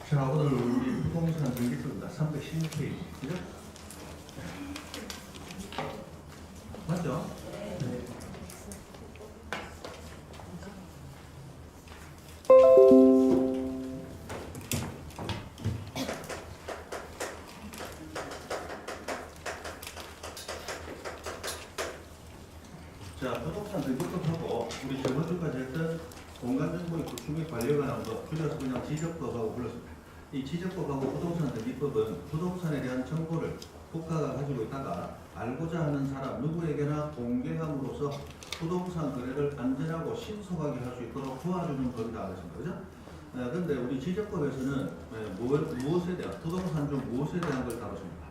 자, 오늘 우리 부동산 등기부입니다. 316페이지. 그죠? 맞죠? 네. 자, 부동산 등기법하고 우리 저번 주까지 했던 공간정보의 구축 및 관리에 관한 거 줄여서 그냥 지적법하고 불렀습니다. 이 지적법하고 부동산 등기법은 부동산에 대한 정보를 국가가 가지고 있다가 알고자 하는 사람 누구에게나 공개함으로써 부동산 거래를 안전하고 신속하게 할 수 있도록 도와주는 법이다 그랬습니다. 그죠? 근데 우리 지적법에서는 무엇에 대한 부동산 중 무엇에 대한 걸 다뤘습니다.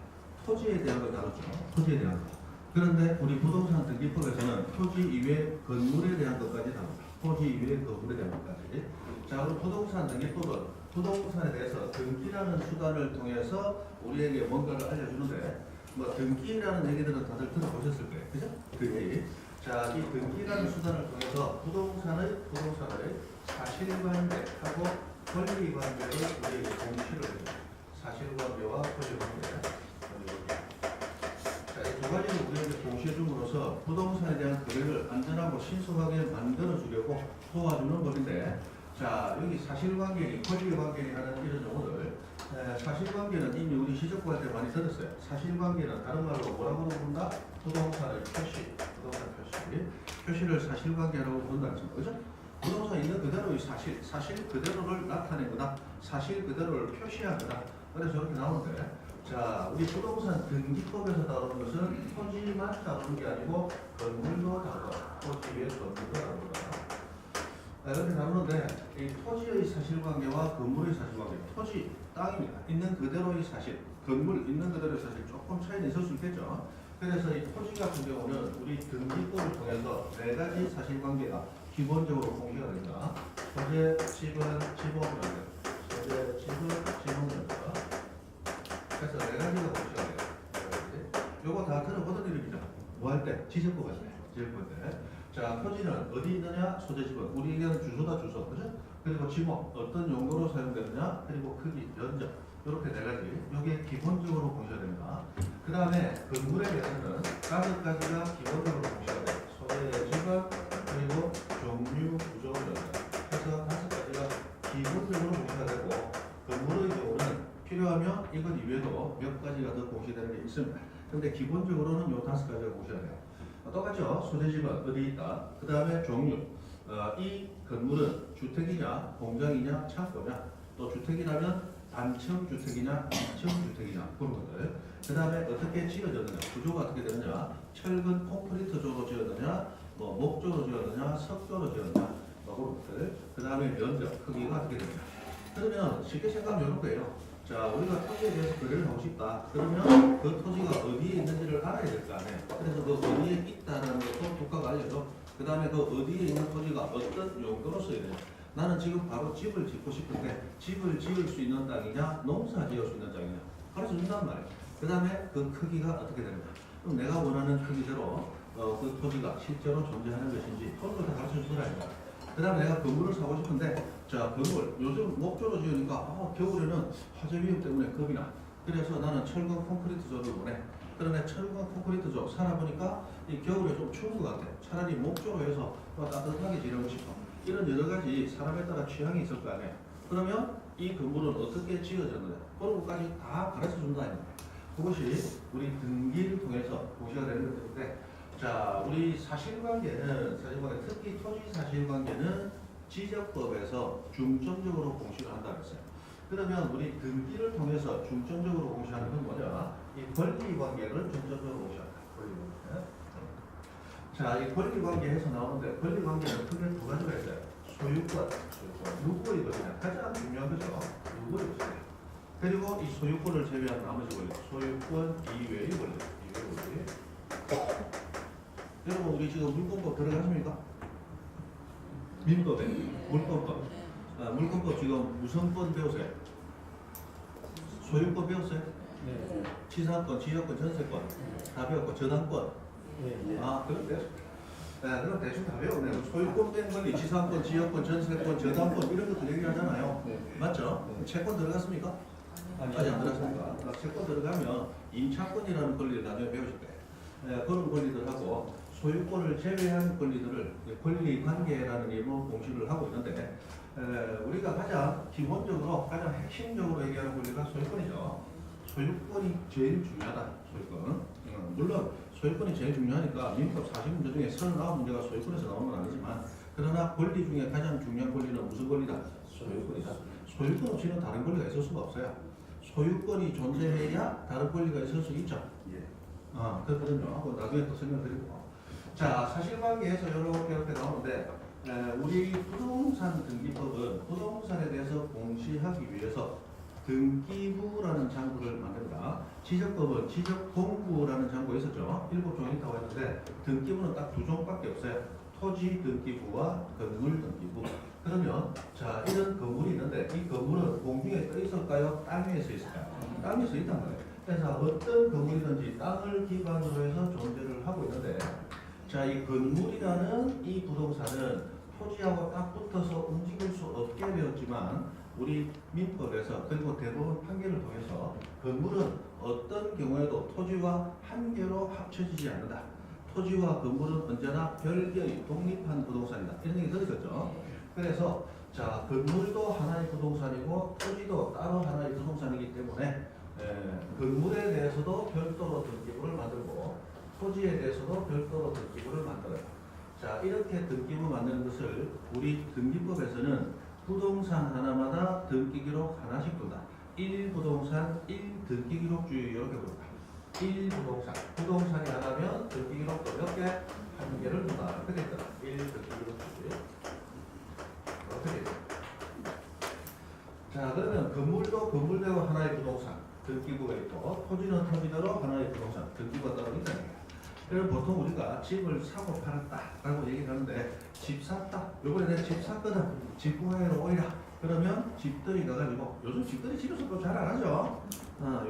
토지에 대한 걸 다뤘죠. 토지에 대한 거. 그런데 우리 부동산 등기법에서는 토지 이외 건물에 대한 것까지 다룹니다. 토지 이외 건물에 대한 것까지. 자, 그럼 부동산 등기법은 부동산에 대해서 등기라는 수단을 통해서 우리에게 뭔가를 알려주는데, 뭐 등기라는 얘기들은 다들 들어보셨을 거예요. 그죠? 등기. 자, 이 등기라는 수단을 통해서 부동산의 사실관계하고 권리관계를 우리에게 공시를 해줍니다. 사실관계와 권리관계. 자, 이 두 가지를 우리에게 공시해 줌으로써 부동산에 대한 거래를 안전하고 신속하게 만들어 주려고 도와주는 법인데, 자, 여기 사실관계니 권리관계니 하는 이런 용어들. 사실관계는 이미 우리 시적구할 때 많이 들었어요. 사실관계는 다른 말로 뭐라고 부른다? 부동산의 표시. 부동산 표시. 표시를 사실관계라고 부른다는 거죠. 그죠? 부동산 있는 그대로의 사실 그대로를 나타낸 거다. 사실 그대로를 표시한 거다. 그래서 저렇게 나오는데, 자, 우리 부동산 등기법에서 다루는 것은 토지만 다루는 게 아니고 건물도 다루다. 토지 위에 건물도 다루다. 이렇게 다루는데, 이 토지의 사실관계와 건물의 사실관계, 토지, 땅입니다. 있는 그대로의 사실, 건물 있는 그대로의 사실 조금 차이는 있을 수 있겠죠. 그래서 이 토지 같은 경우는 우리 등기법을 통해서 네 가지 사실관계가 기본적으로 공개가 됩니다. 소재, 지분, 지목면적. 소재, 지분, 지목면적. 그래서 네 가지가 공개가 돼요. 요거 다 들어보던 이름이죠. 뭐 할 때? 지적법 할 때. 지적법 때. 자, 토지는 어디 있느냐? 소재지분. 우리에게는 주소다, 주소. 그죠? 그리고 지목. 어떤 용도로 사용되느냐? 그리고 크기, 면적. 이렇게 네 가지. 이게 기본적으로 공시가 됩니다. 그 다음에 건물에 대해서는 5가지가 기본적으로 공시가 돼요. 소재지분, 그리고 종류, 구조, 면적. 그래서 5가지가 기본적으로 공시가 되고, 건물의 경우는 필요하면 이것 이외에도 몇 가지가 더 공시되는 게 있습니다. 근데 기본적으로는 요 5가지가 공시가 돼요. 똑같죠? 소재지분 어디 있다. 그 다음에 종류. 이 건물은 주택이냐, 공장이냐, 창고냐. 또 주택이라면 단층 주택이냐, 2층 주택이냐. 그런 것들. 그 다음에 어떻게 지어졌느냐, 구조가 어떻게 되느냐, 철근 콘크리트조로 지었느냐, 뭐 목조로 지었느냐, 석조로 지었느냐. 그런 것들. 그 다음에 면적, 크기가 어떻게 되느냐. 그러면 쉽게 생각하면 이런 거예요. 자, 우리가 토지에 대해서 거래를 하고 싶다. 그러면 그 토지가 어디에 있는지를 알아야 될 거 아니에요. 그래서 그 어디에 있다는 것도 국가가 알려줘. 그 다음에 그 어디에 있는 토지가 어떤 용도로 쓰여야 되냐. 나는 지금 바로 집을 짓고 싶은데 집을 지을 수 있는 땅이냐, 농사 지을 수 있는 땅이냐. 가르쳐 준단 말이에요. 그 다음에 그 크기가 어떻게 되느냐. 그럼 내가 원하는 크기대로 그 토지가 실제로 존재하는 것인지 그런 걸 다 가르쳐 주더라고요. 그 다음에 내가 건물을 사고 싶은데, 자, 건물, 요즘 목조로 지으니까, 겨울에는 화재 위험 때문에 겁이 나. 그래서 나는 철근 콘크리트조를 원해. 그러네, 철근 콘크리트조 살아보니까 이 겨울에 좀 추운 것 같아. 차라리 목조로 해서 따뜻하게 지내고 싶어. 이런 여러 가지 사람에 따라 취향이 있을 거 아니에요. 그러면 이 건물은 어떻게 지어졌느냐. 그런 것까지 다 가르쳐 준다. 그것이 우리 등기를 통해서 공시가 되는 것들인데, 자, 우리 사실관계는 특히 토지 사실관계는 지적법에서 중점적으로 공시를 한다 그랬어요. 그러면 우리 등기를 통해서 중점적으로 공시하는 건 뭐냐? 이 권리관계를 중점적으로 공시한다. 권리관계. 자, 이 권리관계에서 나오는데 권리관계는 크게 두 가지가 있어요. 소유권, 누구의 것이냐. 가장 중요한 거죠. 누구의 것이냐. 그리고 이 소유권을 제외한 나머지 권리, 소유권 이외의 권리, 이외의 권리. 여러분, 우리 지금 물권법 들어가십니까? 민법에 물권법. 물권법 지금 무슨 권 배우세요? 소유권 배웠어요? 네. 취사권, 지역권, 전세권 다 배웠고 저당권. 네. 그런데 그럼 대충 다 배웠네. 소유권, 뺑권리, 지상권, 지역권, 전세권, 저당권 이런 것들 얘기하잖아요. 맞죠? 채권 들어갔습니까? 아직 안 들어갔습니까? 채권 들어가면 임차권이라는 권리를 나중에 배우실 거예요. 그런 권리들하고 소유권을 제외한 권리들을 권리 관계라는 이름으로 공시를 하고 있는데 우리가 가장 기본적으로 가장 핵심적으로 얘기하는 권리가 소유권이죠. 소유권이 제일 중요하다. 소유권. 물론 소유권이 제일 중요하니까 민법 40문제 중에 39문제가 소유권에서 나오는 건 아니지만 그러나 권리 중에 가장 중요한 권리는 무슨 권리다? 소유권이다. 소유권 없이는 다른 권리가 있을 수가 없어요. 소유권이 존재해야 다른 권리가 있을 수 있죠. 그렇거든요. 나중에 또 설명드리고. 자, 사실관계에서 이렇게 나오는데 우리 부동산 등기법은 부동산에 대해서 공시하기 위해서 등기부라는 장부를 만듭니다. 지적법은 지적공부라는 장부가 있었죠. 7종이 있다고 했는데 등기부는 딱 2종밖에 없어요. 토지 등기부와 건물 등기부. 그러면 자 이런 건물이 있는데 이 건물은 공중에 떠 있을까요? 땅 위에 서 있을까요? 땅 위에 서 있단 말이에요. 그래서 어떤 건물이든지 땅을 기반으로 해서 존재를 하고 있는데 자 이 건물이라는 이 부동산은 토지하고 딱 붙어서 움직일 수 없게 되었지만 우리 민법에서 그리고 대법원 판결을 통해서 건물은 어떤 경우에도 토지와 한 개로 합쳐지지 않는다. 토지와 건물은 언제나 별개의 독립한 부동산이다. 이런 얘기 들으셨죠? 그래서 자 건물도 하나의 부동산이고 토지도 따로 하나의 부동산이기 때문에 건물에 대해서도 별도로 등기부를 만들고 토지에 대해서도 별도로 등기부를 만들어요. 자 이렇게 등기부 만드는 것을 우리 등기법에서는 부동산 하나마다 등기기록 하나씩 둔다. 1부동산 1등기기록주의 이렇게 부른다. 1부동산 부동산이 하나면 등기기록도 몇 개? 한 개를 둔다. 이렇게 됐다. 1등기기록주의 이렇게 됐다. 자 그러면 건물도 건물대로 하나의 부동산 등기부가 있고 토지는 토지대로 하나의 부동산 등기부가 따로 있다는 거야. 그럼 보통 우리가 집을 사고 팔았다라고 얘기를 하는데 집 샀다. 요번에 내가 집 샀거든. 집 구하러 오이라. 그러면 집들이 가가지고 요즘 집들이 집에서도 잘 안 하죠.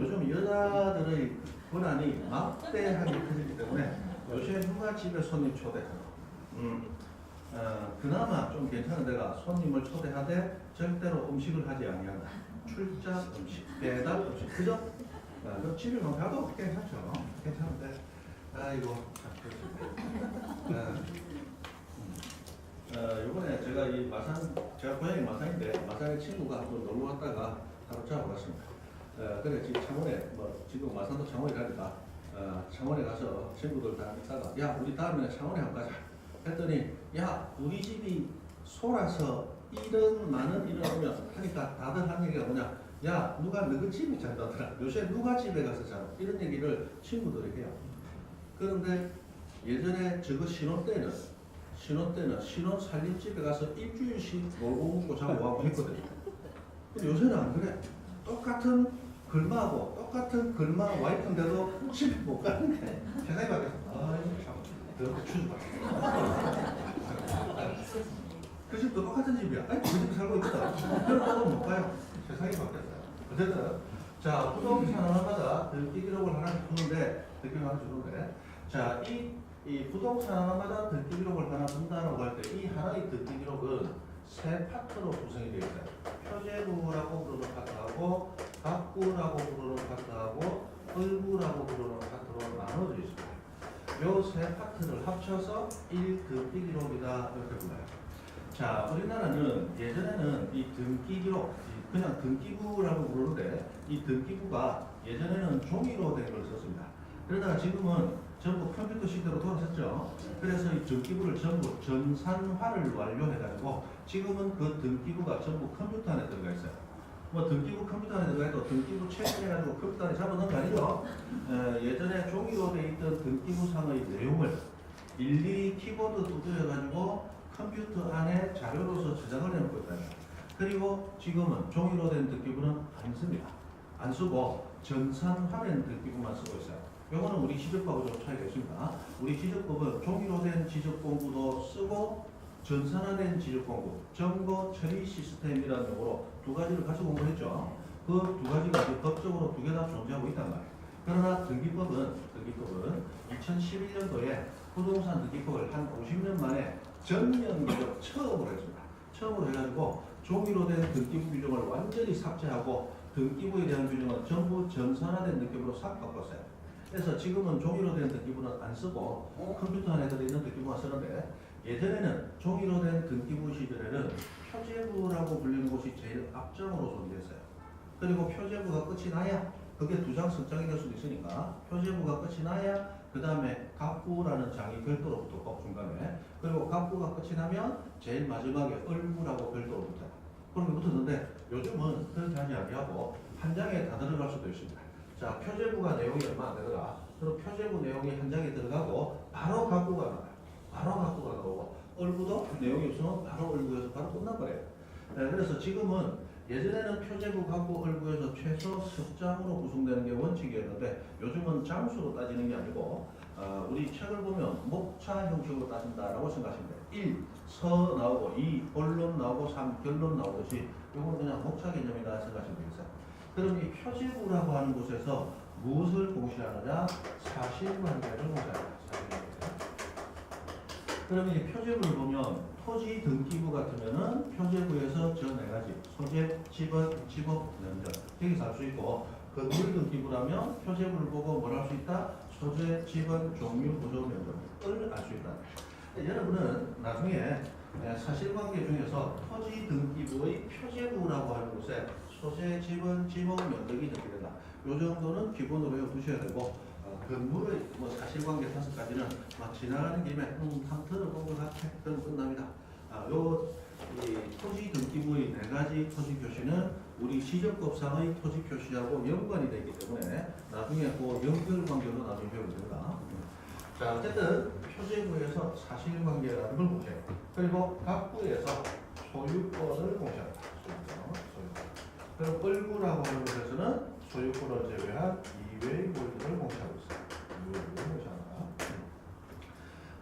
요즘 여자들의 권한이 막대하게 커지기 때문에 요새 누가 집에 손님 초대하노. 그나마 좀 괜찮은 데가 손님을 초대하되 절대로 음식을 하지 아니한다. 출장 음식, 배달 음식, 그죠? 그럼 집에만 가도 괜찮죠. 괜찮은데. 아이고, 이번에 제가 이 마산, 제가 고향이 마산인데 마산에 친구가 한번 놀러 왔다가 하루 잡아갔습니다. 그래 지금 창원에 지금 마산도 창원에 가니까 창원에 가서 친구들 다 있다가 야 우리 다음에 창원에 한번 가자. 했더니 야 우리 집이 소라서 이런 많은 일을 하면 하니까 다들 한 얘기가 뭐냐? 야 누가 너희 집에 잔다더라. 요새 누가 집에 가서 자? 이런 얘기를 친구들이 해요. 그런데 예전에 저거 신혼 때는 신혼 살림집에 가서 일주일씩 놀고 먹고 자고 와고 했거든요. 근데 요새는 안 그래. 똑같은 글마하고 똑같은 글마 와이프인데도 집에 못 가는 게 세상이 바뀌었어. 아이고 참 그렇게 추주받았어. 그 집도 똑같은 집이야. 아니 그 집에 살고 있거든. 그런다고 못 가요. 세상이 바뀌었어요. 어쨌든 자 부동산 하나마다 등기 기록을 하나씩 주는데 등기를 하나 주는데 자 이 부동산 하나마다 등기 기록을 하나 둔다라고 할 때 이 하나의 등기 기록은 세 파트로 구성이 되어 있어요. 표제부라고 부르는 파트하고 각부라고 부르는 파트하고 을부라고 부르는 파트로 나눠져 있습니다. 요 세 파트를 합쳐서 1등기 기록이다 이렇게 불러요. 자, 우리나라는 예전에는 이 등기 기록, 그냥 등기부라고 부르는데 이 등기부가 예전에는 종이로 된 걸 썼습니다. 그러다가 지금은 전부 컴퓨터 시대로 돌아섰죠. 그래서 이 등기부를 전부 전산화를 완료해가지고 지금은 그 등기부가 전부 컴퓨터 안에 들어가 있어요. 뭐 등기부 컴퓨터 안에 들어가 있고 등기부 체크해가지고 컴퓨터 안에 잡아놓은 거 아니죠. 예전에 종이로 돼 있던 등기부상의 내용을 일일이 키보드 두드려가지고 컴퓨터 안에 자료로서 저장을 해놓고 있다. 그리고 지금은 종이로 된 등기부는 안 씁니다. 안 쓰고 전산화된 등기부만 쓰고 있어요. 이거는 우리 지적법하고 좀 차이가 있습니다. 우리 지적법은 종이로 된 지적공부도 쓰고 전산화된 지적공부, 점거 처리 시스템이라는 용어로 두 가지를 같이 공부했죠. 그 두 가지가 법적으로 두 개 다 존재하고 있단 말이에요. 그러나 등기법은 2011년도에 부동산 등기법을 한 50년 만에 전면적으로 처음으로 했습니다. 처음으로 해가지고 종이로 된 등기부 규정을 완전히 삭제하고 등기부에 대한 규정은 전부 전산화된 느낌으로 싹 바꿨어요. 그래서 지금은 종이로 된 등기부는 안 쓰고 컴퓨터 안에 들어있는 등기부만 쓰는데, 예전에는 종이로 된 등기부 시절에는 표제부라고 불리는 곳이 제일 앞장으로 존재했어요. 그리고 표제부가 끝이 나야, 그게 두 장 석장이 될 수도 있으니까 표제부가 끝이 나야 그 다음에 갑부라는 장이 별도로 붙었고 중간에, 그리고 갑부가 끝이 나면 제일 마지막에 을부라고 별도로 붙어요. 그런 게 붙었는데 요즘은 그렇게 하지 아니하고 한 장에 다 들어갈 수도 있습니다. 자, 표제부가 내용이 얼마 안 되더라. 그럼 표제부 내용이 한 장에 들어가고 바로 갑부가 나와요. 바로 갑부가 나오고 을부도 내용이 없으면 바로 을부에서 바로 끝나버려요. 네, 그래서 지금은 예전에는 표제부, 갑부, 을부에서 최소 석장으로 구성되는 게 원칙이었는데 요즘은 장수로 따지는 게 아니고 우리 책을 보면 목차 형식으로 따진다라고 생각하시면 돼요. 1. 서 나오고 2. 본론 나오고 3. 결론 나오듯이 이건 그냥 목차 개념이다 생각하시면 되겠어요. 그럼 이 표제부라고 하는 곳에서 무엇을 공시하느냐? 사실관계를 공시합니다. 그러면 이 표제부를 보면 토지 등기부 같으면은 표제부에서 저 네 가지 소재, 지번, 지목, 면적 여기서 알 수 있고, 건물 등기부라면 표제부를 보고 뭘 할 수 있다? 소재, 지번, 종류, 구조, 면적을 알 수 있다. 여러분은 나중에 사실관계 중에서 토지 등기부의 표제부라고 하는 곳에 소재, 지번, 지목, 면적이 적혀된다. 요 정도는 기본으로 외워두셔야 되고, 건물의 뭐 사실관계 5가지는 막 지나가는 김에 한번 들어본 것 같아. 그럼 끝납니다. 이 토지 등기부의 4가지 토지 표시는 우리 시적법상의 토지 표시하고 연관이 되기 때문에 나중에 그 연결관계로 나중에 배우게 됩니다. 자, 어쨌든 표제부에서 사실관계라는 걸 보세요. 그리고 갑부에서 소유권을 공시합니다. 그럼 을부라고 하는 곳에서는 소유권을 제외한 이외의 권리를 공시하고 있어요.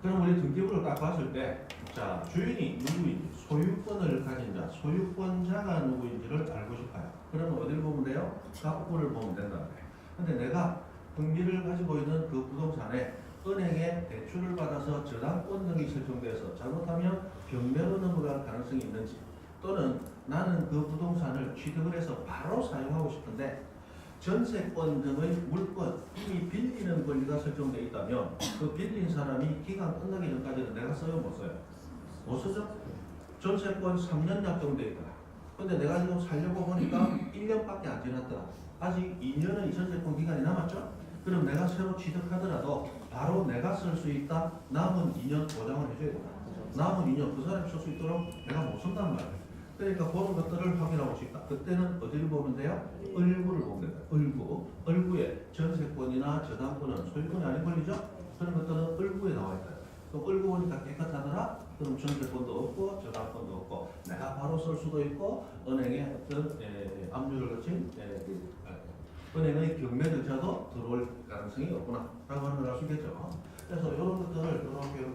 그럼 우리 등기부를 딱 봤을 때, 자, 주인이 누구인지, 소유권을 가진 자, 소유권자가 누구인지를 알고 싶어요. 그러면 어디를 보면 돼요? 갑부를 보면 된다는 거예요. 근데 내가 등기를 가지고 있는 그 부동산에 은행에 대출을 받아서 저당권 등이 설정돼서 잘못하면 경매로 넘어갈 가능성이 있는지, 또는 나는 그 부동산을 취득을 해서 바로 사용하고 싶은데 전세권 등의 물권, 이미 빌리는 권리가 설정되어 있다면 그 빌린 사람이 기간 끝나기 전까지는 내가 써요, 못 써요? 못 쓰죠? 전세권 3년 약정되어 있더라. 근데 내가 지금 살려고 보니까 1년밖에 안 지났더라. 아직 2년의 전세권 기간이 남았죠? 그럼 내가 새로 취득하더라도 바로 내가 쓸 수 있다? 남은 2년 보장을 해줘야 된다. 남은 2년 그 사람이 쓸 수 있도록 내가 못 쓴단 말이에요. 그러니까 그런 것들을 확인하고 싶다. 그때는 어디를 보면 돼요? 을부를 보면 된다. 을부. 을부에 전세권이나 저당권은 소유권이 아닌 권리죠? 그런 것들은 을부에 나와 있다. 그럼 을부 보니까 깨끗하더라? 그럼 전세권도 없고 저당권도 없고 내가 바로 쓸 수도 있고 은행에 어떤 압류를 거친 은행의 경매 절차도 들어올 가능성이 없구나 라고 하는 걸 알 수 있겠죠. 그래서 이런 것들을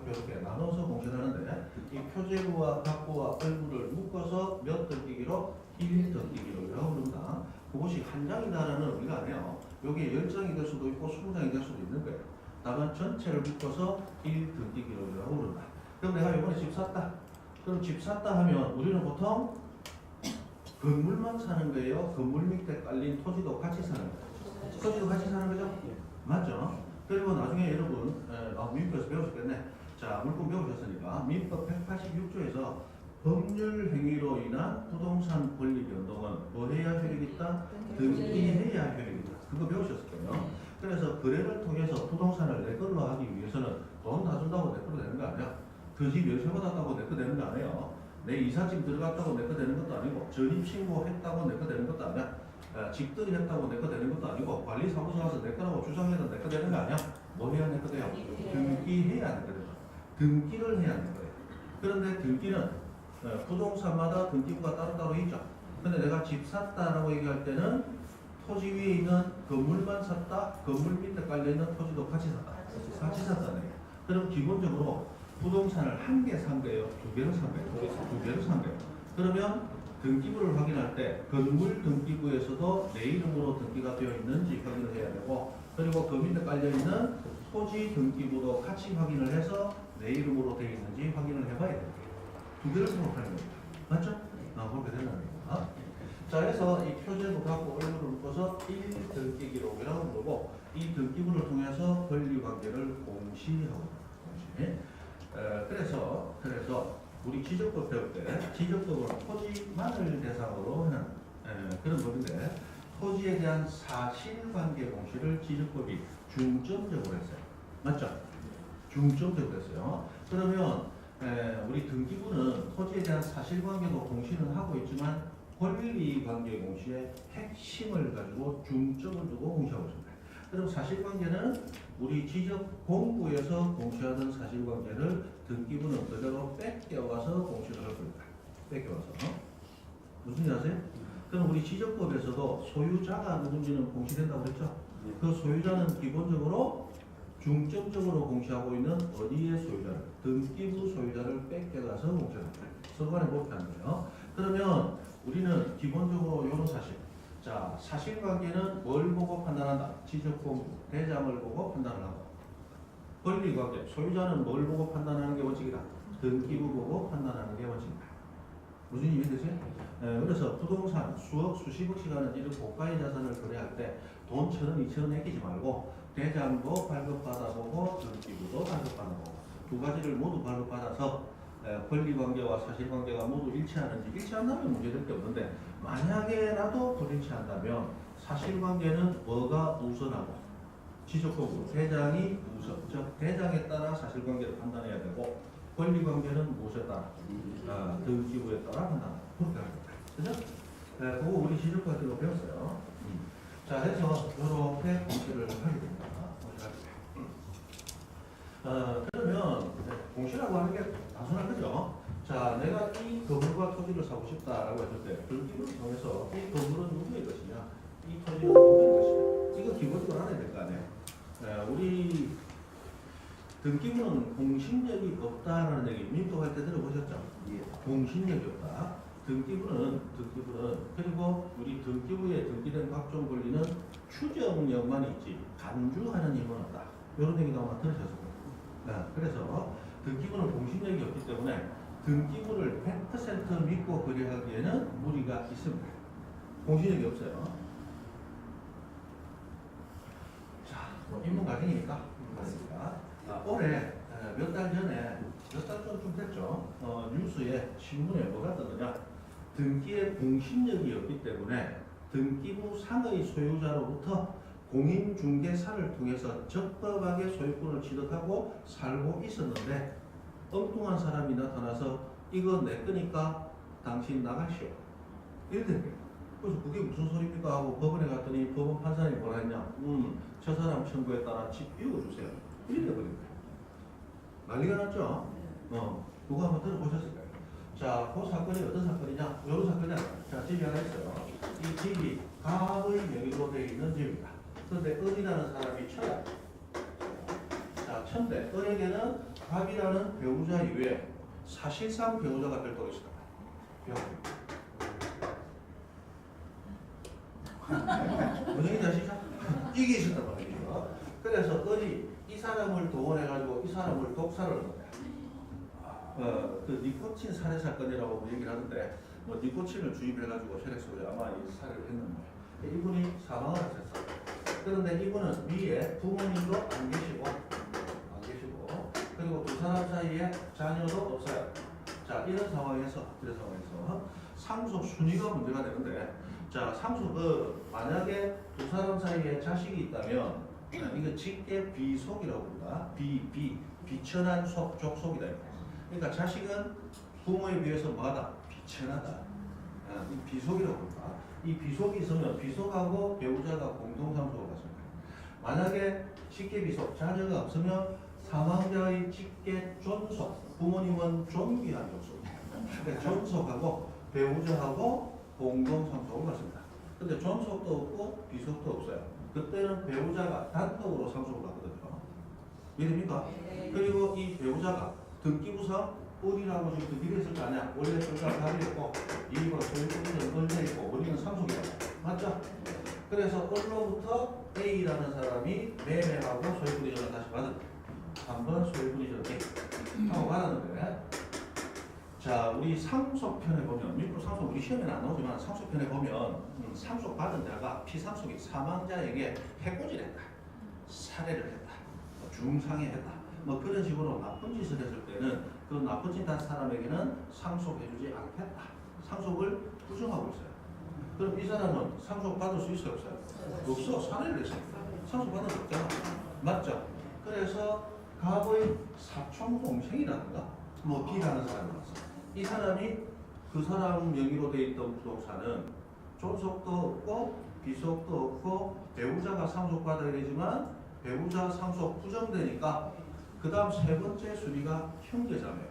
이렇게 나눠서 공시하는데, 이 표제부와 갑부와 을부를 묶어서 몇 등기기로 1 등기기로라고 부릅니다. 그것이 한 장이다라는 의미가 아니에요. 여기에 10장이 될 수도 있고 20장이 될 수도 있는 거예요. 다만 전체를 묶어서 1 등기기로라고 부른다. 그럼 내가 이번에 집 샀다. 그럼 집 샀다 하면 우리는 보통 건물만 사는 거예요? 건물 밑에 깔린 토지도 같이 사는 거예요? 토지도 같이 사는 거죠? 맞죠? 그리고 나중에 여러분 민법에서 배우셨겠네. 자, 물권 배우셨으니까 민법 186조에서 법률 행위로 인한 부동산 권리 변동은 뭐 해야 효력이 있다? 등기해야 효력이 있다. 그거 배우셨을 거예요. 그래서 거래를 통해서 부동산을 내 걸로 하기 위해서는 돈 다 준다고 내 걸로 되는 거 아니야. 그 집 열쇠 받았다고 내 거 되는 거 아니에요. 내 이삿짐 들어갔다고 내 거 되는 것도 아니고, 전입신고했다고 내 거 되는 것도 아니야. 집들이 했다고 내 거 되는 것도 아니고, 관리사무소 가서 내 거라고 주장해도 내 거 되는 거 아니야. 뭐 해야 내 거 돼요? 등기해야 내 거 돼요. 등기를 해야 내 거예요. 그런데 등기는 부동산마다 등기부가 따로따로 있죠. 근데 내가 집 샀다라고 얘기할 때는 토지 위에 있는 건물만 샀다, 건물 밑에 깔려있는 토지도 같이 샀다. 같이 샀다는 얘기예요. 그럼 기본적으로 부동산을 한 개 산 거예요? 2개를 산 거예요? 2개를 산 거예요. 그러면 등기부를 확인할 때 건물 등기부에서도 내 이름으로 등기가 되어 있는지 확인을 해야 되고, 그리고 그 밑에 깔려있는 토지 등기부도 같이 확인을 해서 내 이름으로 되어 있는지 확인을 해봐야 됩니다. 두 개를 등록하는 겁니다. 맞죠? 그렇게 된다는 겁니다. 자, 그래서 이 표제도 갖고 얼굴을 묶어서 1등기 기록이라고 부르고, 이 등기부를 통해서 권리관계를 공시하고 공시. 그래서 우리 지적법 배울 때 지적법은 토지만을 대상으로 하는 그런 법인데, 토지에 대한 사실관계 공시를 지적법이 중점적으로 했어요. 맞죠? 중점적으로 했어요. 그러면 우리 등기부는 토지에 대한 사실관계도 공시는 하고 있지만 권리관계 공시의 핵심을 가지고 중점을 두고 공시하고 있습니다. 그럼 사실관계는 우리 지적 공부에서 공시하던 사실관계를 등기부는 그대로 뺏겨와서 공시를 할 겁니다. 뺏겨와서. 무슨 일 아세요? 그럼 우리 지적법에서도 소유자가 누군지는 공시된다고 그랬죠? 그 소유자는 기본적으로 중점적으로 공시하고 있는 어디의 소유자를? 등기부 소유자를 뺏겨가서 공시합니다. 서로 간에 그렇게 하는 거예요. 그러면 우리는 기본적으로 이런 사실. 자, 사실관계는 뭘 보고 판단한다? 지적공부, 대장을 보고 판단을 하고. 권리관계, 소유자는 뭘 보고 판단하는 게 원칙이다? 등기부 보고 판단하는 게 원칙이다. 무슨 이해되세요? 그래서 부동산 수억, 수십억씩 하는 이런 고가의 자산을 거래할 때 돈 1,000원, 2,000원 아끼지 말고 대장도 발급받아보고 등기부도 발급받아보고 두 가지를 모두 발급받아서 권리관계와 사실관계가 모두 일치하는지, 일치한다면 문제될 게 없는데, 만약에라도 불일치한다면 사실관계는 뭐가 우선하고 지적공부 대장이 우선, 즉 대장에 따라 사실관계를 판단해야 되고, 권리관계는 무엇에 따라 등기부에 따라 판단합니다. 그렇게 합니다. 그죠? 그거 우리 지적과 때도 배웠어요. 자, 해서 이렇게 공시를 하게 됩니다. 그러면 공시라고 하는 게 단순한 거죠. 자, 내가 이 건물과 토지를 사고 싶다라고 했을 때 등기부를 통해서 이 건물은 누구의 것이냐, 이 토지는 누구의 것이냐, 이거 기본적으로 알아야 될 거 아니에요. 우리 등기부는 공신력이 없다라는 얘기 민법할 때 들어보셨죠? 예. 공신력이 없다. 등기부는 그리고 우리 등기부에 등기된 각종 권리는 추정력만 있지 간주하는 힘은 없다. 이런 얘기도 아마 들으셨을 거예요. 그래서 등기부는 공신력이 없기 때문에 등기부를 100% 믿고 거래하기에는 무리가 있습니다. 공신력이 없어요. 자, 인문 과정이니까. 올해 몇 달 전에, 몇 달 좀 됐죠. 뉴스에 신문에 뭐가 뜨느냐, 등기에 공신력이 없기 때문에 등기부 상의 소유자로부터 공인중개사를 통해서 적법하게 소유권을 취득하고 살고 있었는데 엉뚱한 사람이 나타나서 이거 내 거니까 당신 나가시오, 이렇게 된 거예요. 그래서 그게 무슨 소리입니까 하고 법원에 갔더니 법원 판사님이 뭐라 했냐, 저 사람 청구에 따라 집 비워주세요, 이렇게 돼버린 거예요. 난리가 났죠? 그거 한번 들어보셨을 거예요. 자, 그 사건이 어떤 사건이냐? 이런 사건이 아니에요. 자, 집이 하나 있어요. 이 집이 갑의 명의로 되어 있는 집입니다. 그런데 을이라는 사람이 처야. 자, 천대. 을에게는 갑이라는 배우자 이외에 사실상 배우자가 별도로 있을 거예요. 무슨 얘기인지 아시죠? 이게 있었단 말이에요. 그래서 을이 이 사람을 동원해가지고 이 사람을 독살을 한 거야. 그 니코틴 살해 사건이라고 얘기를 하는데, 니코틴을 주입해가지고 혈액속에 아마 이 살해를 했는데, 이분이 사망을 하셨어요. 그런데 이분은 위에 부모님도 안 계시고, 그리고 두 사람 사이에 자녀도 없어요. 자, 이런 상황에서 상속 순위가 문제가 되는데, 자, 만약에 두 사람 사이에 자식이 있다면, 이거 직계 비속이라고 합니다. 비천한 속, 족속이다. 그러니까 자식은 부모에 비해서 뭐하다? 비천하다. 이 비속이라고 합니다. 이 비속이 있으면 비속하고 배우자가 공동상속을 받습니다. 만약에 직계 비속, 자녀가 없으면 사망자의 직계 존속, 부모님은 존귀한 족속입니다. 존속하고 배우자하고 공동상속을 받습니다. 근데 존속도 없고 비속도 없어요. 그때는 배우자가 단독으로 상속을 받거든요. 이해됩니까? 그리고 이 배우자가 등기부상 어디라고 지금 그 뒤에 있을 거 아니야? 원래 철가 답이 있고, 이거 소유권은 얼려 있고, 원리는 상속이야. 맞죠? 그래서 얼로부터 A라는 사람이 매매하고 소유권 이전을 다시 받은. 한번 소유권 이전 A 하고 받았는데, 자, 우리 상속편에 보면, 밑으로 상속 우리 시험에는 안 나오지만 상속편에 보면 상속 받은 자가 피상속이 사망자에게 해코지를 했다, 살해를 했다, 중상해했다, 뭐 그런 식으로 나쁜 짓을 했을 때는 그 나쁜 짓 한 사람에게는 상속해주지 않겠다, 상속을 부정하고 있어요. 그럼 이 사람은 상속 받을 수 있어요, 없어요? 없어. 살해를 했으니까 상속 받을 수 없잖아. 맞죠? 그래서 과거의 사촌 동생이라든가 뭐 B라는 사람이 왔어. 이 사람이 그 사람 명의로 돼 있던 부동산은 존속도 없고 비속도 없고 배우자가 상속받아야 되지만 배우자 상속 부정되니까 그 다음 세 번째 순위가 형제자매요.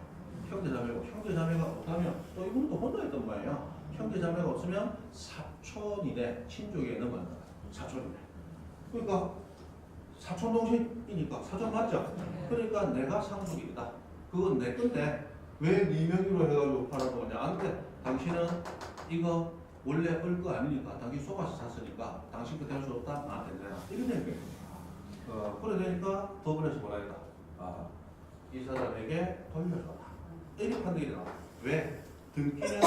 형제자매고 형제자매가 없다면 또 이분은 또 혼자 있던 거예요. 형제자매가 없으면 사촌이네. 친족에 넘어간다. 사촌이네. 그러니까 사촌 동생이니까 사촌 맞죠? 그러니까 내가 상속이다. 그건 내 건데 왜 네 명의로 해가지고 팔아도 그냐? 안 돼. 당신은 이거 원래 얼거 아니니까 당신 속아서 샀으니까 당신 거 될 수 없다. 나한테 내라. 이런 얘기예요. 그래 되니까 법원에서 뭐라 했다. 이 사람에게 돌려줘라. 이렇게 판단이 나와. 왜? 등기는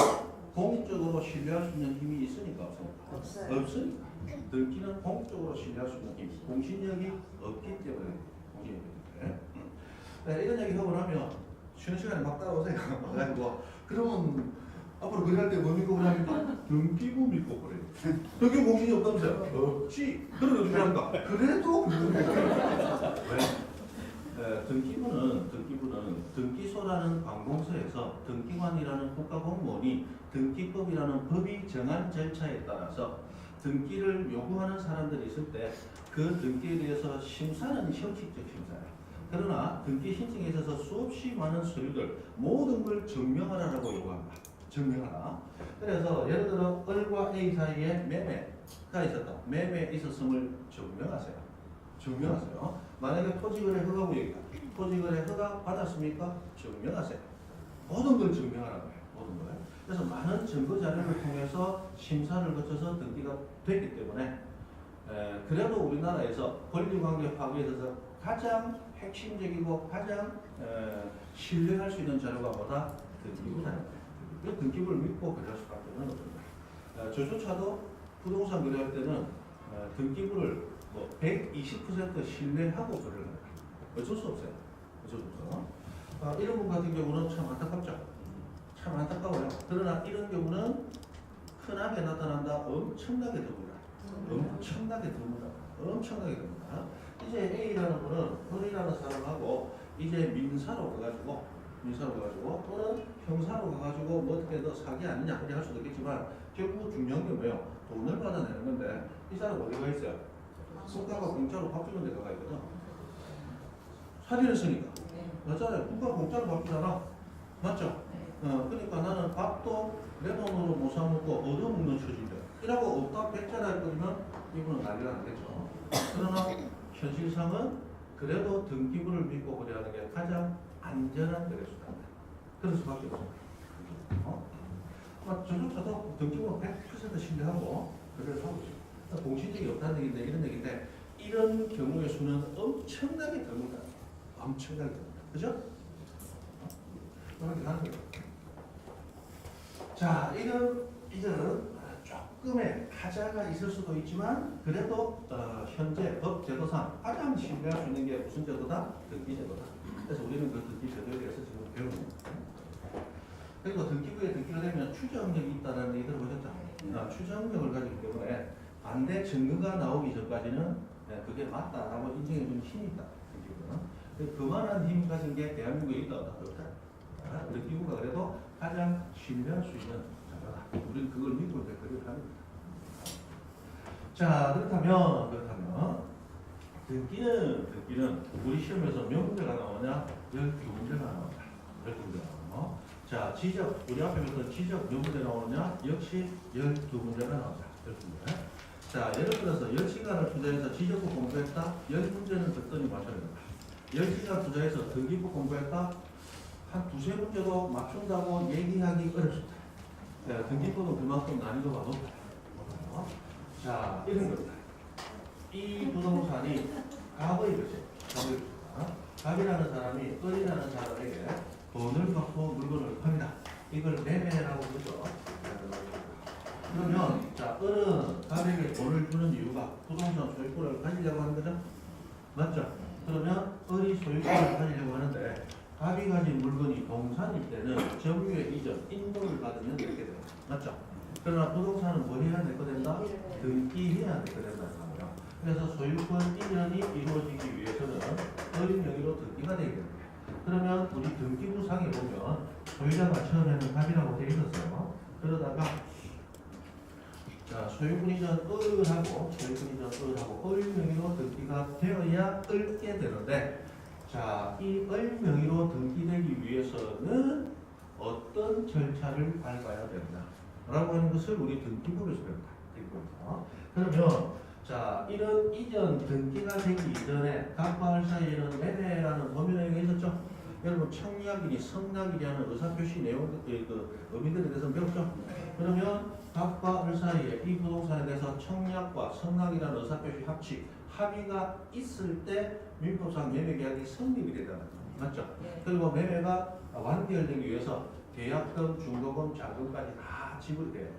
공적으로 신뢰할 수 있는 힘이 있으니까 없으니까? 없어요. 없으니까. 등기는 공적으로 신뢰할 수 있는 힘, 공신력이 없기 때문에 공신력이 때문에. 네, 이런 얘기 하고 나면 쉬는 시간에 막 따라오세요. 그래가지고 그러면 앞으로 그럴 때 뭐 믿고 그러니까 등기부 믿고 그래. 등기부 공신이 없다면서요? 없지. 그런 거 중요한가? 그래도 왜? 등기부는 등기소라는 관공서에서 등기관이라는 국가공무원이 등기법이라는 법이 정한 절차에 따라서 등기를 요구하는 사람들이 있을 때 그 등기에 대해서 심사는 형식적 심사예요. 그러나 등기 신청에 있어서 수없이 많은 서류들 모든 걸 증명하라고 요구합니다. 증명하라. 그래서 예를 들어 을과 A 사이에 매매가 있었다. 매매에 있었음을 증명하세요. 증명하세요. 만약에 토지거래 허가 구역이다. 토지거래 허가 받았습니까? 증명하세요. 모든 걸 증명하라고 해요. 모든 걸. 그래서 많은 증거 자료를 통해서 심사를 거쳐서 등기가 됐기 때문에 그래도 우리나라에서 권리관계 파악에 있어서 가장 핵심적이고 가장 신뢰할 수 있는 자료가 뭐다? 등기부라는 거예요. 등기부를 믿고 거래할 수밖에 없는 겁니다. 저조차도 부동산 거래할 때는 등기부를 뭐 120% 신뢰하고 거래를 합니다. 어쩔 수 없어요. 어쩔 수 없어. 이런 분 같은 경우는 참 안타깝죠. 참 안타까워요. 그러나 이런 경우는 흔하게 나타난다. 엄청나게 드물다. 엄청나게 드물다. 엄청나게 드물다. 이제 A라는 분은 을이라는 사람하고 이제 민사로 가가지고 또는 형사로 가가지고 뭐 어떻게 너 사기 아니냐 그렇게 할 수도 있겠지만 결국 중요한 게 뭐예요? 돈을 받아내는 건데 이 사람 어디가 있어요? 국가가 공짜로 밥 주는 데가 있거든. 살인했으니까. 맞잖아요. 국가가 공짜로 밥 주잖아. 맞죠? 그러니까 나는 밥도 내 돈으로 못 사먹고 얻어먹는 처지인데 이라고 없다 백자라 했거든요. 이분은 난리가 나겠죠. 그러나 현실상은 그래도 등기부를 믿고 거래하는 게 가장 안전한 거래 수단이다. 그럴 수밖에 없습니다. 저조차도 등기부는 100% 신뢰하고 거래를 하고 있습니다. 공신력이 없다는 얘기인데 이런 얘기인데 이런 경우의 수는 엄청나게 드물다. 엄청나게 드물다. 그죠? 그렇게 하는 거예요. 자, 이런 조금의 하자가 있을 수도 있지만 그래도 현재 법 제도상 가장 신뢰할 수 있는 게 무슨 제도다? 등기 제도다. 그래서 우리는 그 등기 제도에 대해서 지금 배우는 거예요. 그리고 등기부에 등기가 되면 추정력이 있다는 얘기 들어보셨죠? 추정력을 가지기 때문에 반대 증거가 나오기 전까지는 그게 맞다라고 인정해주는 힘이 있다. 등기부는. 그만한 힘 가진 게 대한민국에 있다. 없다. 등기부가 그래도 가장 신뢰할 수 있는 자료다. 우리는 그걸 믿고 이제 거래를 하는 겁니다. 자, 그렇다면 등기는 우리 시험에서 몇 문제가 나오냐? 12문제가 나온다. 12문제가 나오고. 자, 지적, 우리 앞에 봤던 지적 몇 문제 나오느냐? 역시 12문제가 나온다. 12문제. 자, 예를 들어서 10시간을 투자해서 지적부 공부했다? 10문제는 듣더니 마셔야 된다. 10시간 투자해서 등기부 공부했다? 한 두세 문제도 맞춘다고 얘기하기 어렵습니다. 등기법은 그만큼 난이도가 높아요. 자, 이런 겁니다. 이 부동산이 갑의 것이에요. 갑의 것이다. 갑이라는 사람이 을이라는 사람에게 돈을 받고 물건을 팝니다. 이걸 매매라고 그러죠. 그러면 자, 을은 갑에게 돈을 주는 이유가 부동산 소유권을 가지려고 하는 거죠. 맞죠? 그러면 을이 소유권을 가지려고 하는데 갑이 가진 물건이 동산일 때는 점유의 이전, 인도를 받으면 이렇게 돼요. 맞죠? 그러나 부동산은 뭐 해야 될 거 된다? 등기해야 될 거 된다는 거예요. 그래서 소유권 이전이 이루어지기 위해서는 을의 명의로 등기가 되게 됩니다. 그러면 우리 등기부상에 보면 소유자가 처음에는 갑이라고 되어 있었어요. 그러다가 자, 소유권 이전 을하고 을 명의로 등기가 되어야 을게 되는데 자, 이 을 명의로 등기되기 위해서는 어떤 절차를 밟아야 된다 라고 하는 것을 우리 등기법에서 배웁니다. 그러면 자, 이런 이전 등기가 되기 이전에 갑과 을 사이에는 매매라는 법률 내용이 있었죠. 여러분 청약이니 성낙이라는 의사표시 내용 의미들에 대해서 배웠죠. 그러면 갑과 을 사이에 이 부동산에 대해서 청약과 성낙이라는 의사표시 합의가 있을 때 민법상 매매계약이 성립이 되잖아요. 맞죠? 그리고 매매가 완결되기 위해서 계약금, 중도금, 자금까지 다 지불이 돼야 돼요.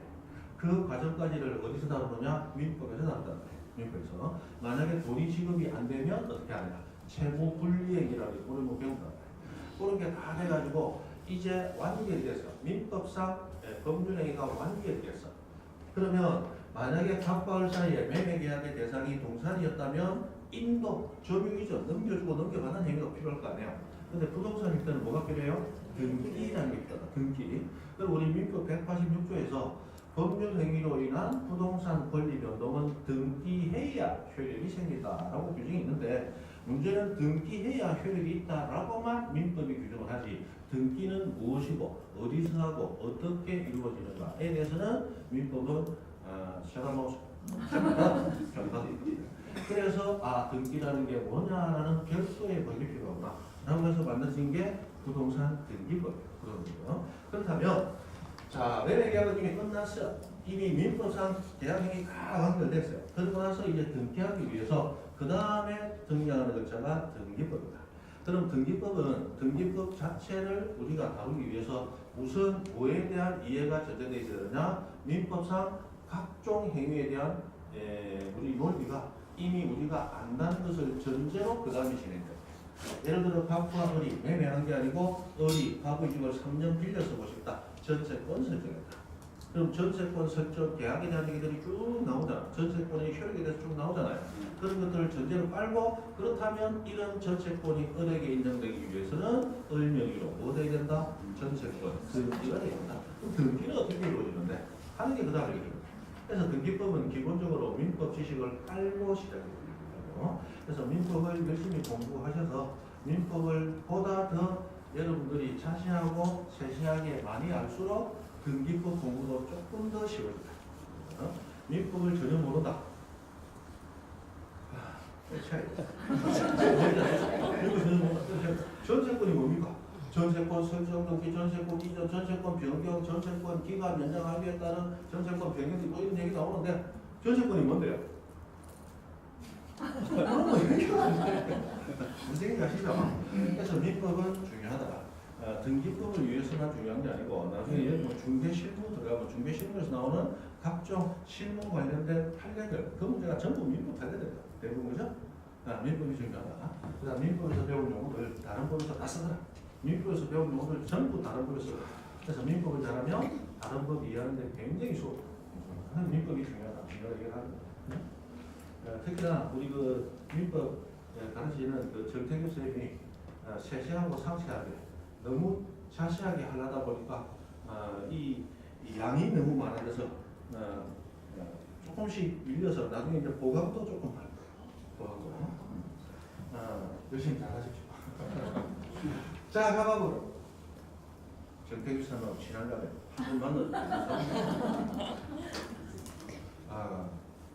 그 과정까지를 어디서 다루느냐? 민법에서 다룬다. 민법에서. 만약에 돈이 지급이 안 되면 어떻게 하느냐? 채무 불이행이라고 우리 뭐 배운다. 그런 게 다 돼가지고 이제 완결이 됐어. 민법상 법률행위가 완결이 됐어. 그러면 만약에 갑과 을 사이에 매매계약의 대상이 동산이었다면 인도, 점유이전, 넘겨주고 넘겨받는 행위가 필요할 거 아니에요. 근데 부동산일 때는 뭐가 필요해요? 등기라는 게 필요하다. 등기. 그리고 우리 민법 186조에서 법률 행위로 인한 부동산 권리 변동은 등기해야 효력이 생긴다라고 규정이 있는데 문제는 등기해야 효력이 있다라고만 민법이 규정을 하지 등기는 무엇이고 어디서 하고 어떻게 이루어지는가에 대해서는 민법은 샤라모스 그래서 등기라는 게 뭐냐라는 별도의 법이 필요하구나 라고 해서 만들어진 게 부동산 등기법이에요. 그렇다면 자, 매매계약은 이미 끝났어요. 이미 민법상 계약행위 다 완결됐어요. 그러고 나서 이제 등기하기 위해서 그 다음에 등기하는 절차가 등기법이다. 그럼 등기법 자체를 우리가 다루기 위해서 우선 뭐에 대한 이해가 전제되어 있어야 되냐? 민법상 각종 행위에 대한 우리 논리가 이미 우리가 안다는 것을 전제로 그 다음에 진행돼요. 예를 들어 갑과 을이 매매한 게 아니고 을이 갑의 집을 3년 빌려 쓰고 싶다. 전세권 설정했다. 그럼 전세권 설정 계약에 대한 얘기들이 쭉 나오잖아. 전세권의 효력에 대해서 쭉 나오잖아요. 그런 것들을 전제로 깔고 그렇다면 이런 전세권이 을에게 인정되기 위해서는 을 명의로 뭐 돼야 된다? 전세권 등기가 돼야 된다. 그럼 등기는 어떻게 이루어지는데? 하는 게 그 다음에 이루어집니다. 그래서 등기법은 기본적으로 민법 지식을 깔고 시작해요. 그래서 민법을 열심히 공부하셔서 민법을 보다 더 여러분들이 자세하고 세세하게 많이 알수록 등기법 공부도 조금 더 쉬워집니다. 민법을 전혀 모른다. 전세권이 뭡니까? 전세권 설정 등기, 전세권 이전, 전세권 변경, 전세권 기간 연장하기에 따른 전세권 변경 뭐 이런 얘기 나오는데 전세권이 뭔데요? 그런 거 이렇게 무슨 얘기 아시죠? 그래서 민법은 중요하다. 등기법을 위해서만 중요한 게 아니고 나중에 뭐 중개실무 들어가면 중개실무에서 나오는 각종 실무 관련된 판례들 그 문제가 전부 민법 판례들이다. 대부분 그죠? 민법이 중요하다. 그다음 민법에서 배운 용어들 다른 법에서 다 쓰더라. 민법에서 배운 용어들 전부 다른 법에서 쓰더라. 그래서 민법을 잘하면 다른 법 이해하는 데 굉장히 수월해. 민법이 중요하다. 중요하다 얘기를 하는 거예요. 특히나 우리 그 민법 가르치는 그 정태규 선생님이 세세하고 상세하게 너무 자세하게 하려다 보니까 이 양이 너무 많아져서 조금씩 밀려서 나중에 이제 보강도 조금 할 거예요. 보강도. 열심히 잘하십시오. 자, 가봐보러. 정태규 선생님하고 친한가봐요. 한번 만나주세요.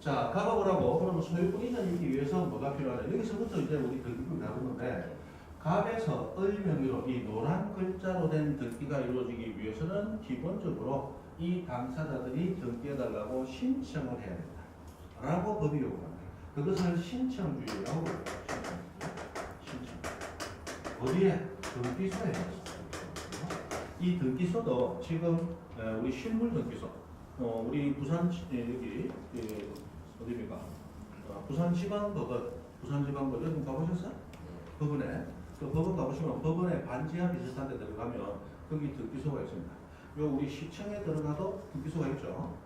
자, 가봐보라고. 그러면 소유권 이전이기 위해서 뭐가 필요하냐. 여기서부터 이제 우리 등기법을 다루는데 갑에서 의 명의로 이 노란 글자로 된 등기가 이루어지기 위해서는 기본적으로 이 당사자들이 등기해달라고 신청을 해야 된다 라고 법이 요구합니다. 그것을 신청주의라고 부릅니다. 신청. 어디에? 등기소에. 이 등기소도 지금 우리 실물 등기소, 우리 부산 여기 어디입니까? 부산지방법원, 부산지방법원 여러분 가보셨어요? 법원에 그 법원 가보시면 법원에 반지하 비슷한 데 들어가면 거기 등기소가 있습니다. 요 우리 시청에 들어가도 등기소가 있죠.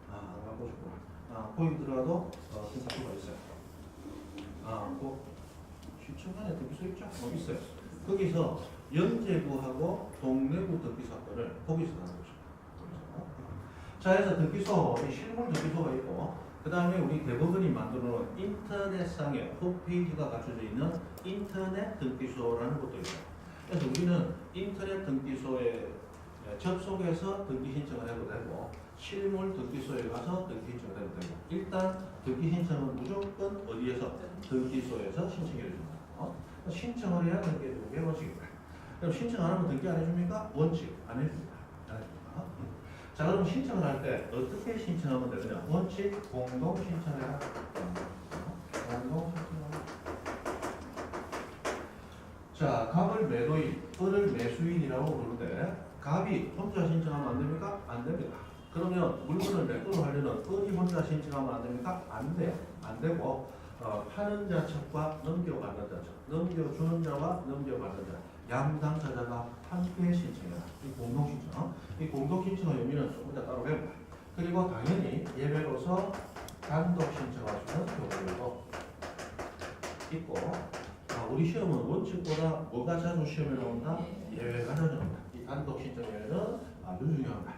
안 가보셨구나. 거기 들어가도 등기소가 있어요. 그 시청 안에 등기소 있죠? 있어요. 거기서 연제구하고 동래구 등기 사건을 거기서 하는 거죠. 자, 그래서 등기소, 실물 등기소가 있고, 그 다음에 우리 대법원이 만들어 놓은 인터넷상에 홈페이지가 갖춰져 있는 인터넷 등기소라는 것도 있어요. 그래서 우리는 인터넷 등기소에 접속해서 등기 신청을 해도 되고, 실물 등기소에 가서 등기 신청을 해도 되고, 일단 등기 신청은 무조건 어디에서? 등기소에서 신청해 줍니다. 신청을 해야 등기해 주는 게 원칙입니다. 그럼 신청 안 하면 등기 안 해줍니까? 원칙 안 해줍니다. 안 해줍니다. 자, 그럼 신청을 할 때 어떻게 신청하면 되느냐? 원칙 공동 신청해라. 공동 신청해라. 자, 갑을 매도인, 을을 매수인이라고 부르는데 갑이 혼자 신청하면 안 됩니까? 안 됩니다. 그러면 물건을 매도를 하려면 을이 혼자 신청하면 안 됩니까? 안 돼요. 안 되고 파는 자 측과 넘겨받는 자 측, 넘겨주는 자와 넘겨받는 자, 양당사자가 함께 신청해라. 이 공동신청. 이 공동신청의 의미는 조금 더 따로 배웁니다. 그리고 당연히 예외로서 단독 신청할 수 있는 경우도 있고, 우리 시험은 원칙보다 뭐가 자주 시험에 나온다? 예외가 자주 나온다. 이 단독 신청 예외는 아주 중요합니다.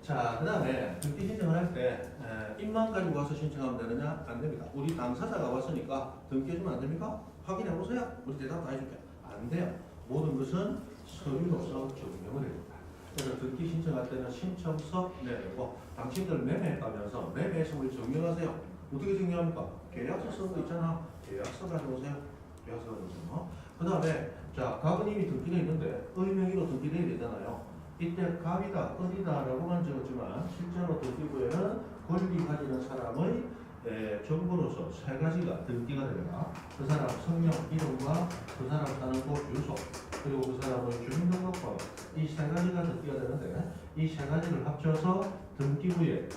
자, 그 다음에 등기 신청을 할 때 입만 가지고 와서 신청하면 되느냐? 안 됩니다. 우리 당사자가 왔으니까 등기해주면 안 됩니까? 확인해 보세요. 우리 대답 다 해줄게. 안 돼요. 모든 것은 서류로서 증명을 해줍니다. 그래서 등기 신청할 때는 신청서 내고, 당신들 매매했다면서 매매했음을 증명하세요. 어떻게 증명합니까? 계약서 쓰는 거 있잖아. 계약서 가져오세요. 계약서 가져오세요. 그 다음에 자, 갑은 이미 등기되어 있는데 의명의로 등기되어야 되잖아요. 이때 갑이다, 을이다라고만 적었지만 실제로 등기부에는 권리 가지는 사람의 정보로서 세 가지가 등기가 됩니다. 그 사람 성명, 이름과 그 사람 사는 곳 주소, 그리고 그 사람의 주민등록번호, 이 세 가지가 등기가 되는데 이 세 가지를 합쳐서 등기부에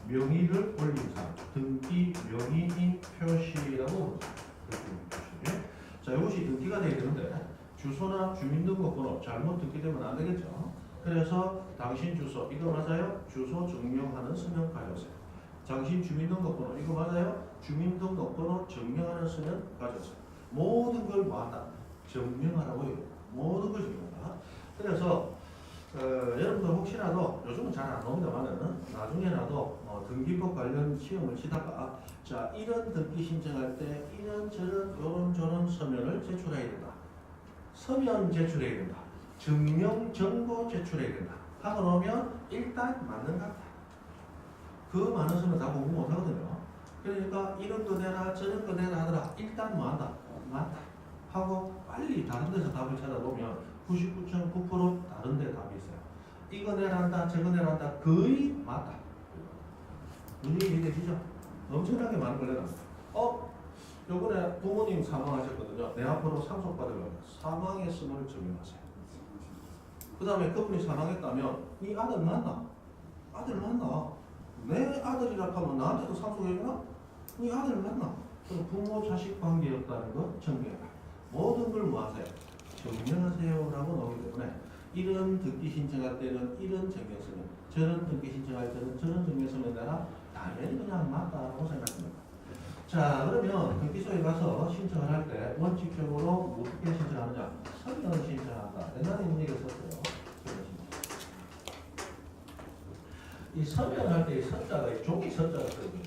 명의를 올린 사람, 등기 명의인 표시라고 부릅니다. 표시. 자, 이것이 등기가 되어야 되는데 주소나 주민등록번호 잘못 등기되면 안 되겠죠. 그래서 당신 주소 이거 맞아요? 주소 증명하는 서면 가져오세요. 당신 주민등록번호 이거 맞아요? 주민등록번호 증명하는 서면 가져오세요. 모든 걸 뭐한다? 증명하라고 해요. 모든 걸 증명한다. 그래서 여러분들 혹시라도 요즘은 잘 안 나옵니다만은 나중에라도 등기법 관련 시험을 치다가 자, 이런 등기 신청할 때 이런저런 요런저런 서면을 제출해야 된다. 서면 제출해야 된다. 증명 정보 제출해야 된다. 하고 나오면 일단 맞는 것 같다. 그 많은 서면 다 공부 못 하거든요. 그러니까 이런 거 내라 저런 거 내라 하더라. 일단 뭐 한다? 맞다. 하고 빨리 다른 데서 답을 찾아보면 99.9% 다른 데 답이 있어요. 이거 내라 한다 저거 내라 한다 거의 맞다. 문제 이해되시죠? 엄청나게 많은 걸 내놨어요. 요번에 부모님 사망하셨거든요. 내 앞으로 상속받으면 사망했음을 증명하세요. 그 다음에 그분이 사망했다면 네 아들 맞나? 아들 맞나? 내 아들이라 하면 나한테도 상속해주나? 네 아들 맞나? 그럼 부모 자식 관계였다는 거 증명해라. 모든 걸 뭐 하세요? 증명하세요 라고 나오기 때문에 이런 등기 신청할 때는 이런 증명서면, 저런 등기 신청할 때는 저런 증명서면 내가 당연히 그냥 맞다라고 생각합니다. 자, 그러면 등기소에 가서 신청을 할 때 원칙적으로 어떻게 신청하느냐? 서면을 신청한다. 옛날에 이런 얘기를 썼어요. 이 서면을 할 때 이 서자가 종이 서자가 쓰거든요.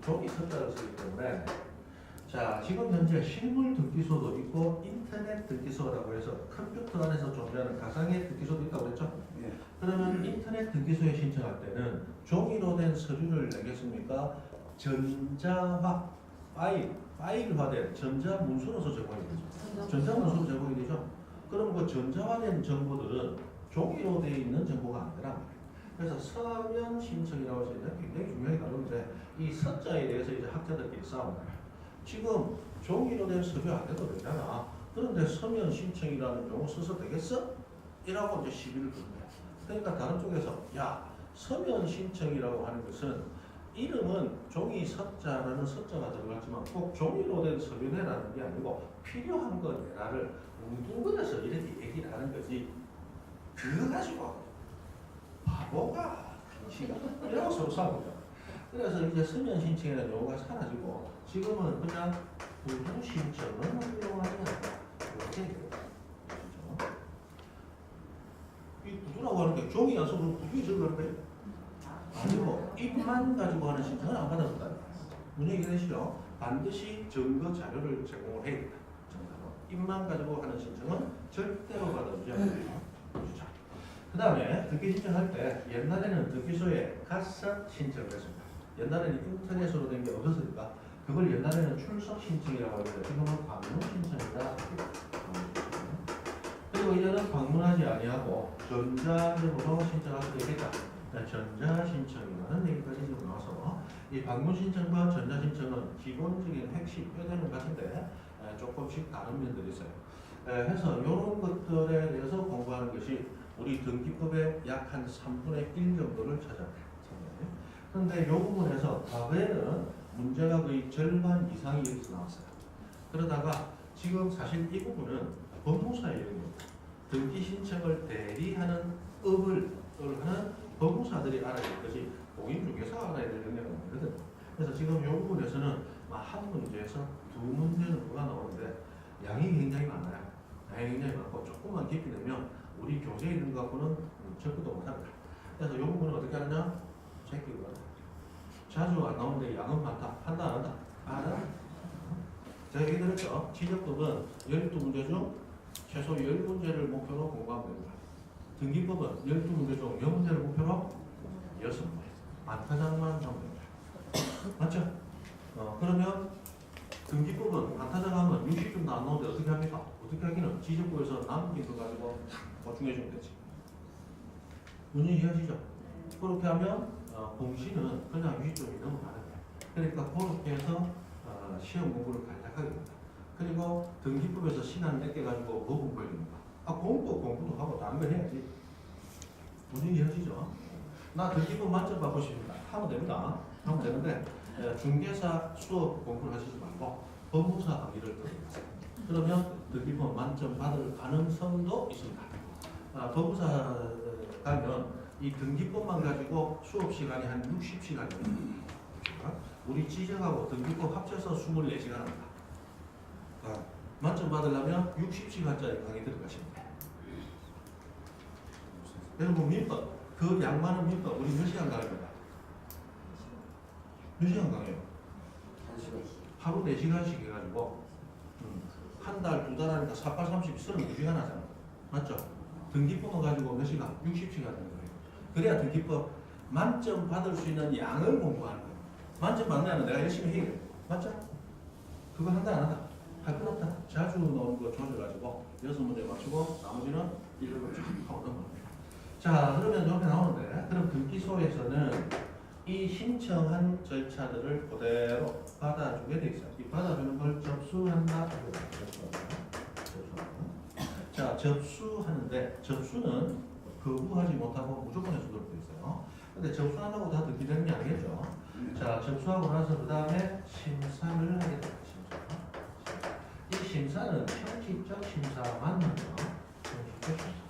종이 서자가 쓰기 때문에 자, 지금 현재 실물 등기소도 있고 인터넷 등기소라고 해서 컴퓨터 안에서 존재하는 가상의 등기소도 있다고 그랬죠? 예. 그러면 인터넷 등기소에 신청할 때는 종이로 된 서류를 내겠습니까? 전자화 파일 파일화된 전자문서로서 제공이 되죠. 전자문서로 제공이 되죠. 그럼 그 전자화된 정보들은 종이로 되어 있는 정보가 아니라 그래서 서면 신청이라고 해서 굉장히 중요하게 다루는데 이 서자에 대해서 이제 학자들끼리 싸웁니다. 지금 종이로 된 서류 안 해도 되잖아. 그런데 서면 신청이라는 용어 써서 되겠어? 이라고 이제 시비를 겁니다. 그러니까 다른 쪽에서 야 서면 신청이라고 하는 것은 이름은 종이 서자라는 서자가 들어갔지만 꼭 종이로 된 서류내라는 게 아니고 필요한 거 내라를 뭉뚱그려서 이렇게 얘기를 하는 거지. 그거 가지고 바보가 당신아 이라고 서로 싸우죠. 그래서 이제 서면 신청이라는 용어가 사라지고 지금은 그냥 구두 신청은 훌륭하지 않다. 이렇게 얘기해요. 이 구두라고 하는 게 종이 안 써도 구두에 적어는 거예요? 아니고 입만 가지고 하는 신청은 안 받아준다. 문제 이해되시죠? 반드시 증거 자료를 제공을 해야 된다. 입만 가지고 하는 신청은 절대로 받아주지 않는다. 그 다음에 듣기 신청할 때 옛날에는 듣기소에 가서 신청을 했습니다. 옛날에는 인터넷으로 된 게 없었으니까 그걸 옛날에는 출석 신청이라고 하는데 지금은 방문 신청이다. 그리고 이제는 방문하지 아니하고 전자적으로 신청할 수 있겠다. 전자 신청이라는 얘기까지 지금 나와서 이 방문 신청과 전자 신청은 기본적인 핵심 뼈대는 같은데 조금씩 다른 면들이 있어요. 해서 이런 것들에 대해서 공부하는 것이 우리 등기법의 약 한 3분의 1 정도를 차지합니다. 그런데 이 부분에서 과거에는 문제가 거의 절반 이상이 여기서 나왔어요. 그러다가 지금 사실 이 부분은 법무사의 영역입니다. 등기 신청을 대리하는 업을 하는 법무사들이 알아야 될 것이 공인중개사가 알아야 될 영역은 아니거든요. 그래서 지금 이 부분에서는 한 문제에서 두 문제 정도가 나오는데 양이 굉장히 많아요. 양이 굉장히 많고 조금만 깊이 내면 우리 교재 이런 거 갖고는 접근도 못합니다. 그래서 이 부분은 어떻게 하느냐? 제끼고 자주 안 나오는데 양은 많다. 한다 안 한다? 안 한다. 제가 얘기 드렸죠. 지적법은 12문제 중 최소 10문제를 목표로 공부하면 됩니다. 등기법은 12문제 중 0문제를 목표로 6문제. 반타작만 하면 됩니다. 맞죠? 그러면 등기법은 반타작 하면 60점도 안 나오는데 어떻게 합니까? 어떻게 하기는 지적법에서 남긴 거 가지고 보충해 주면 되지. 문제 이해하시죠? 그렇게 하면 공시는 그냥 60점이 넘어가는 거예요. 그러니까 그렇게 해서 시험 공부를 간략하게 합니다. 그리고 등기법에서 시간 몇 개 가지고 뭐 공부해야 됩니까? 공부도 하고 다른 거 해야지. 문제 이해하시죠? 나 등기법 만점 받고 싶습니다. 하면 됩니다. 하면 되는데 중개사 수업 공부를 하시지 말고 법무사 강의를 들으세요. 그러면 등기법 만점 받을 가능성도 있습니다. 법무사 가면 이 등기법만 가지고 수업 시간이 한 60시간입니다. 우리 지적하고 등기법 합쳐서 24시간 합니다. 만점 받으려면 60시간짜리 강의 들어가십니다. 여러분 민법, 그 양 많은 민법 우리 몇 시간 강의입니다? 몇 시간 강의요? 하루 4시간씩 해가지고 한 달, 두 달 하니까 4, 8, 30, 32시간 하잖아. 맞죠? 등기법을 가지고 몇 시간? 60시간 하는 거예요. 그래야 등기법 만점 받을 수 있는 양을 공부하는 거예요. 만점 받으면 내가 열심히 해야 돼. 맞죠? 그거 한다 안 한다? 할 건 없다. 자주 나오는 거 조져가지고 6문제 맞추고 나머지는 1을 쭉 하고 넘어갑니다. 자, 그러면 이렇게 나오는데 그럼 등기소에서는 이 신청한 절차들을 그대로 받아주게 돼 있어요. 이 받아주는 걸 접수한다. 자, 접수하는데 접수는 거부하지 못하고 무조건 해서 들어돼 있어요. 근데 접수한다고 다 듣게 되는 게 아니겠죠. 자, 접수하고 나서 그 다음에 심사를 하게 됩니다. 이 심사는 형식적 심사 맞나요? 형식적 심사.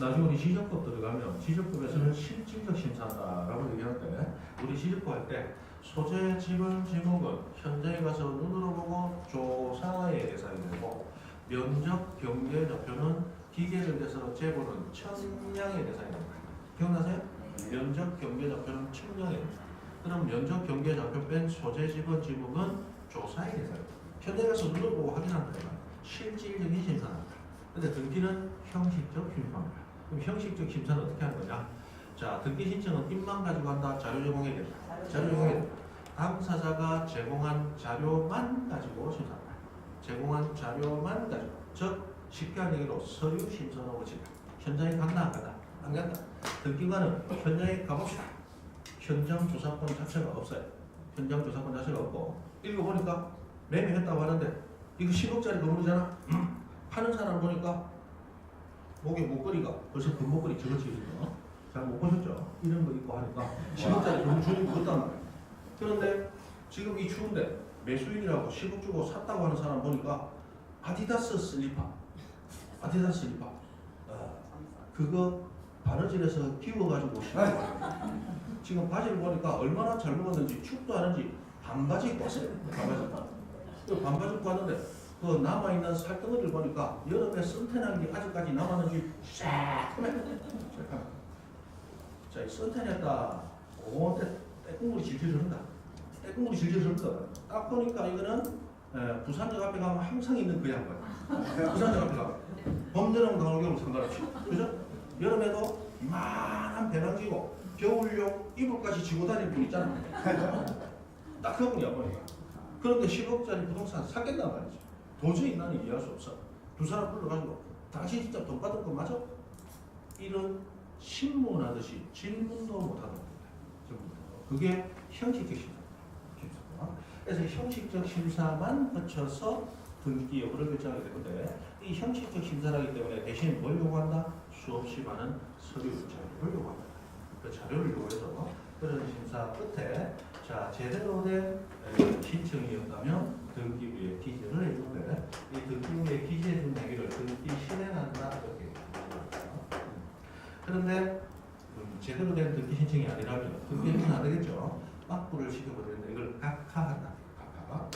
나중에 우리 지적법 들어가면 지적법에서는 실질적 심사다라고 얘기하는데 우리 지적법 할 때 소재, 지분, 지목은 현장에 가서 눈으로 보고 조사의 대상이 되고 면적, 경계, 좌표는 기계를 대서 재보는 측량의 대상이 됩니다. 기억나세요? 면적, 경계, 좌표는 측량의 대상. 그럼 면적, 경계, 좌표 뺀 소재, 지분, 지목은 조사의 대상입니다. 현장에 가서 눈으로 보고 확인한다. 실질적인 심사입니다. 근데 등기는 형식적 심사입니다. 그럼 형식적 심사는 어떻게 하는 거냐? 자, 등기 신청은 입만 가지고 한다. 자료 제공해야 된다. 자료 제공해야 된다. 당사자가 제공한 자료만 가지고 심사한다. 제공한 자료만 가지고. 즉 쉽게 한 얘기로 서류 심사하고 진다. 현장에 간다 안 간다? 안 간다. 등기관은 현장에 가봅시다. 현장 조사권 자체가 없어요. 현장 조사권 자체가 없고 읽어보니까 매매했다고 하는데 이거 10억짜리 건물이잖아. 파는 사람 보니까 목에 목걸이가 벌써 금목걸이 저거지 이거. 잘 못 보셨죠? 이런 거 입고 하니까 10억짜리 건물 주인이 그렇단 말이야. 그런데 지금 이 추운데 매수인이라고 10억 주고 샀다고 하는 사람 보니까 아디다스 슬리퍼. 아디다스 슬리퍼. 그거 바느질해서 끼워가지고 지금 바지를 보니까 얼마나 잘 먹었는지 춥도 않은지 반바지 입고 왔어요. 반바지. 반바지 입고 왔는데 그 남아있는 살덩어리를 보니까 여름에 선탠한 게 아직까지 남았는지 싹하네. 자, 이 선탠했다. 그때 때국물이 질질 흐른다. 때국물이 질질 흐른다. 딱 보니까 이거는 부산역 앞에 가면 항상 있는 그 양반. 부산역 앞에 가면 봄, 여름, 가을, 겨울 상관없이. 그죠? 여름에도 이만한 배낭지고 겨울용 이불까지 지고 다니는 분 있잖아. 딱 그분이야 보니까. 그런데 10억짜리 부동산 사겠단 말이지. 도저히 나는 이해할 수 없어. 두 사람 불러가지고 당신 진짜 돈 받은 거 맞아? 이런 신문하듯이 질문도 못하는 겁니다. 그게 형식적 심사입니다. 그래서 형식적 심사만 거쳐서 등기 여부를 결정하게 되는데 이 형식적 심사라기 때문에 대신 뭘 요구한다? 수없이 많은 서류 자료를 요구한다. 그 자료를 요구해서 그런 심사 끝에 자 제대로 된 신청이었다면 등기부에 기재를 해주는데 이 등기부에 기재해준 얘기를 등기 실행한다 이렇게 얘기합니다. 그런데 제대로 된 등기 신청이 아니라면 등기는 안 되겠죠. 막부를 시켜버리는데 이걸 각하한다. 각하.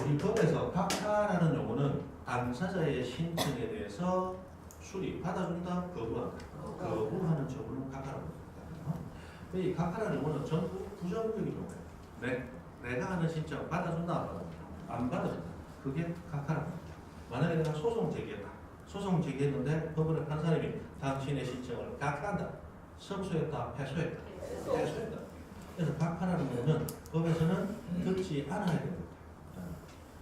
우리 법에서 각하라는 용어는 당사자의 신청에 대해서 수리 받아준다, 거부한다. 거부하는 처분은 각하라고 합니다. 이 각하라는 용어는 전부 부정적인 용어예요. 내가 하는 신청 받아준다, 안 받아준다? 안 받아준다. 그게 각하라고 합니다. 만약에 내가 소송 제기했다. 소송 제기했는데 법원의 판사님이 당신의 신청을 각하한다. 성소했다, 패소했다. 패소했다. 그래서 각하라는 용어는 법에서는 듣지 않아야 됩니다.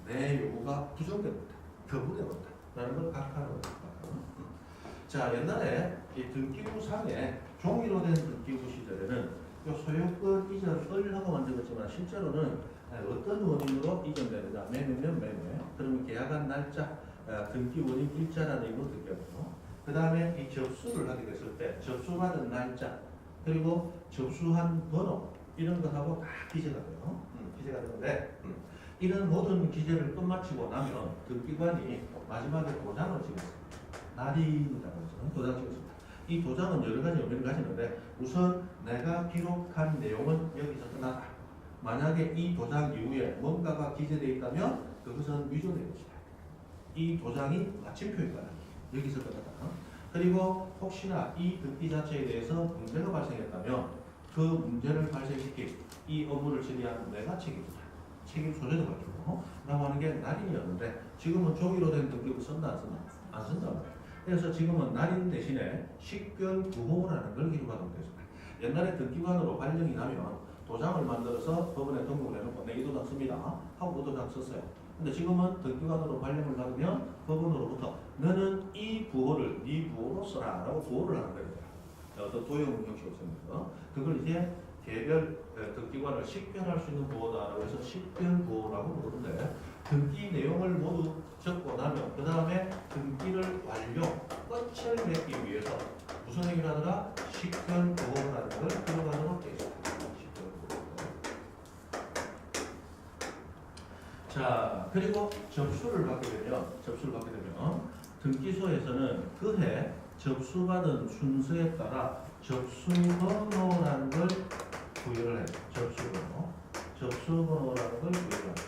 내 요구가 부정됩니다. 거부됩니다. 라는 걸 각하라고 합니다. 자, 옛날에 이 등기부상에 종이로 된 등기부 시절에는 요 소유권 이전을 하고 만들었지만 실제로는 어떤 원인으로 이전되느냐 매매 그러면 계약한 날짜 등기 원인 일자라는 이유로 등기하고 그 다음에 이 접수를 하게 됐을 때 접수받은 날짜 그리고 접수한 번호 이런 것하고 다 기재가 돼요. 기재가 되는데 이런 모든 기재를 끝마치고 나면 등기관이 마지막에 도장을 찍었습니다. 날인이라고 해서 도장 찍었습니다. 이 도장은 여러 가지 의미를 가지는데 우선 내가 기록한 내용은 여기서 끝났다. 만약에 이 도장 이후에 뭔가가 기재되어 있다면 그것은 위조된 것이다. 이 도장이 마침표일 거야. 여기서 끝났다. 그리고 혹시나 이 등기 자체에 대해서 문제가 발생했다면 그 문제를 발생시킨 이 업무를 처리한 내가 책임이다. 책임 소재도 가지고 라고 하는 게 날인이었는데 지금은 종이로 된 등기부 쓴다 안 쓴다? 안 쓴단 말이에요. 그래서 지금은 날인 대신에 식견 부호라는 걸 기록하도록 되어 있습니다. 옛날에 등기관으로 발령이 나면 도장을 만들어서 법원에 등록을 해놓고 네, 이 도장 씁니다 하고 그 도장 썼어요. 근데 지금은 등기관으로 발령을 받으면 법원으로부터 너는 이 부호를 네 부호로 써라 라고 부호를 하는 거예요. 어떤 도형 형식으로 쓰면서 그걸 이제 개별 등기관을 식별할 수 있는 부호다라고 해서 식별부호라고 부르는데 등기 내용을 모두 적고 나면 그 다음에 등기를 완료, 끝을 맺기 위해서 무슨 행위를 하더라? 식별부호라는 걸 들어가도록 되어 있습니다. 자, 그리고 접수를 받게 되면 등기소에서는 그해 접수받은 순서에 따라 접수번호라는 걸 부여를 해요. 접수번호라는 걸 부여를 합니다.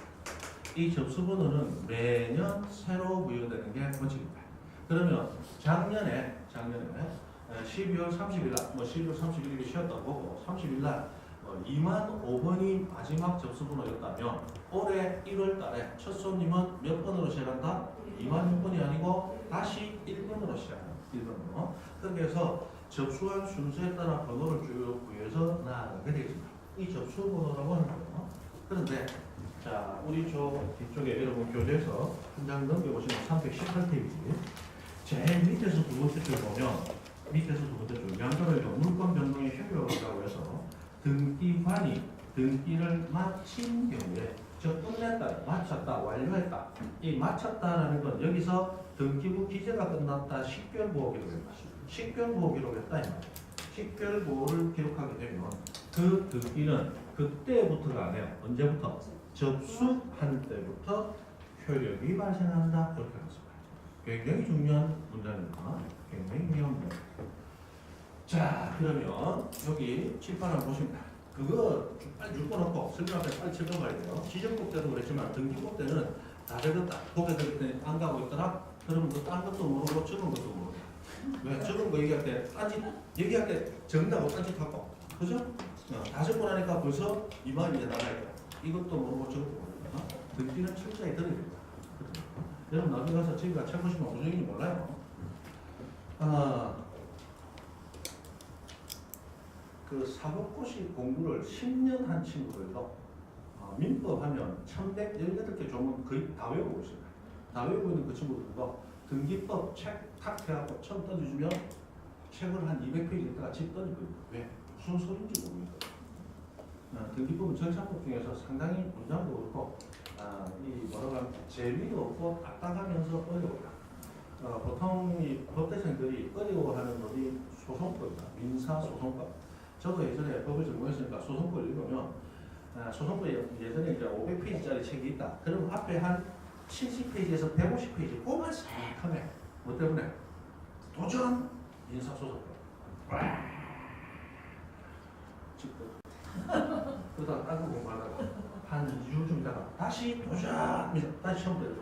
이 접수번호는 매년 새로 부여되는 게 원칙입니다. 그러면 작년에 12월 30일 날, 12월 31일이 쉬었다고 보고 30일 날 2만 5번이 마지막 접수번호였다면 올해 1월 달에 첫 손님은 몇 번으로 시작한다? 2만 6번이 아니고 다시 1번으로 시작합니다. 1번으로. 그래서 접수한 순서에 따라 번호를 쭉 부여해서 나아가게 되겠습니다. 이 접수번호라고 하는 거예요. 그런데 자 우리 뒤쪽에 여러분 교재에서 한 장 넘겨보시면 318페이지 제일 밑에서 두 번째 줄 보면 밑에서 두 번째 줄 명도를 물권 변동의 효력이라고 해서 등기관이 등기를 마친 경우에 즉 끝냈다, 마쳤다, 완료했다. 이 마쳤다라는 건 여기서 등기부 기재가 끝났다, 식별보호 기록했다. 식별보호 기록했다 이 말이에요. 식별보호를 기록하게 되면 그 등기는 그때부터가 아니에요. 언제부터? 접수한 때부터 효력이 발생한다. 그렇게 하겠습니다. 굉장히 중요한 문장입니다. 굉장히 중요한 문장. 자, 그러면 여기 칠판을 보십니다. 그거 빨리 묶어놓고 설명할 때 빨리 적어봐야 돼요. 지정법 때도 그랬지만 등기법 때는 다 적었다. 보게 될 때 안 가고 있더라. 그러면 그 딴 것도 모르고 적은 것도 모르고. 왜? 적은 거 얘기할 때 딴짓 얘기할 때 적는다고 딴짓하고. 그죠? 다 적고 나니까 벌써 이 말이 이제 나가야 돼. 이것도 모르고 저것도 모르고. 등기는 철저히 들어야 됩니다. 여러분 나중에 가서 저희가 쳐보시면 무슨 얘기인지 몰라요. 그 사법고시 공부를 10년 한 친구들도 민법 하면 1118개 조문 거의 다 외우고 있습니다. 다 외우고 있는 그 친구들도 등기법 책 탁 해갖고 처음 던져주면 책을 한 200페이지 있다가 집 던지거든요. 왜? 무슨 소리인지 모르겠어요. 등기법은 절차법 중에서 상당히 문장도 그렇고 이 뭐라고 하면 재미도 없고 딱딱하면서 어려워요. 보통 이 법대생들이 어려워하는 법이 소송법이다. 민사소송법. 저도 예전에 법을 전공했으니까 소송법을 읽으면 소송법이 예전에 이제 500페이지짜리 책이 있다. 그럼 앞에 한 70페이지에서 150페이지 그만 싹 하면 뭐 때문에? 도전 민사소송법. 그러다가 딴 거 공부하다가 한 2주 있다가 다시 도전 다시 처음 들어요.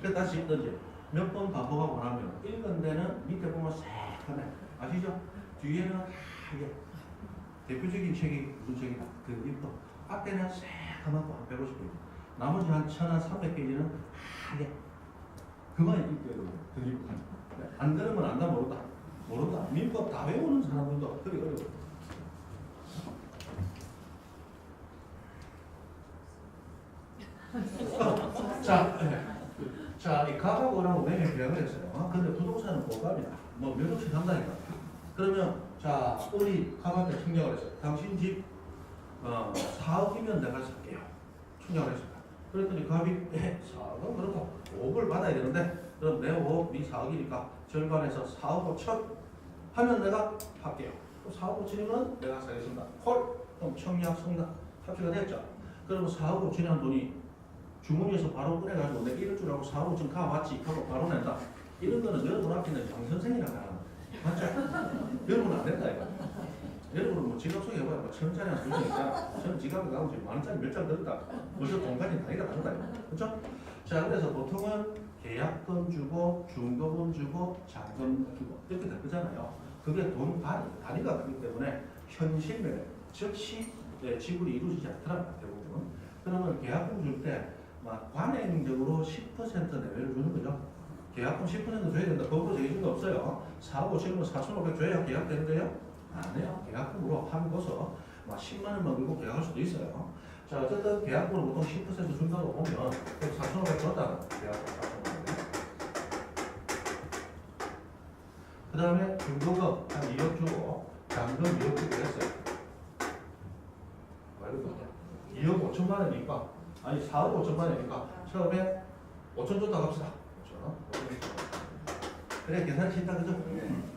그래서 다시 읽든지 몇 번 반복하고 나면 읽은 데는 밑에 보면 싹 하면 아시죠? 뒤에는 하게 대표적인 책이 무슨 책이다? 등기법. 앞에는 새까맣고 한 150페이지. 나머지 한 1300페이지는 하게. 그만 읽게 되고 등기법. 안 들으면 안다 모른다. 모른다. 민법 다 외우는 사람들도 그리 어려워. 자, 이 가가고라고 매매 계약을 했어요. 근데 부동산은 고가입니다. 뭐 몇 억씩 한다니까. 그러면 자, 우리 가한테 청약을 했어요. 당신 집 4억이면 내가 살게요. 청약을 했습니다. 그랬더니 갑이 4억은 그렇고 5억을 받아야 되는데 그럼 내 5억, 네 4억이니까 절반에서 4억 5천 하면 내가 할게요. 4억 5천이면 내가 사겠습니다. 콜! 그럼 청약 성립 합치가 됐죠. 그러면 4억 5천이 한 돈이 주머니에서 바로 꺼내가지고 내가 이럴 줄 알고 4억 5천 가 맞지? 하고 바로 낸다. 이런 거는 여러분 앞에는 양 선생이라고 하는 맞죠? 여러분 안 된다 이거. 여러분은 뭐 지갑 속에 해봐요. 뭐 1,000원짜리 한 수준 있잖아. 저는 지갑에 가면 지금 10,000원짜리 몇 장 들었다. 벌써 돈까지 다이가 다르다 이거. 그렇죠? 자, 그래서 보통은 계약금 주고 중도금 주고 잔금 주고 이렇게 될 거잖아요. 그게 돈 단위가 크기 때문에 현실 매매 즉시 지불이 이루어지지 않더라 대부분. 그러면 계약금 줄 때 관행적으로 10% 내외를 주는 거죠. 계약금 10% 줘야 된다. 법으로 정해진 거 없어요. 4억 5천이면 4,500 줘야 계약되는 거예요? 안 해요. 계약금으로 합의고서 10만 원만 들고 계약할 수도 있어요. 자, 어쨌든 계약금으로 보통 10% 준다고 보면 4,500 줬다는 계약금 4,500. 그 다음에 중도금 한 2억 주고 잔금 2억 주기로 했어요. 왜 2억 5천만 원이니까 아니 4억 5천만 원이니까 처음에 5천 줬다고 합시다. 5천. 그래 계산이 쉽다 그죠?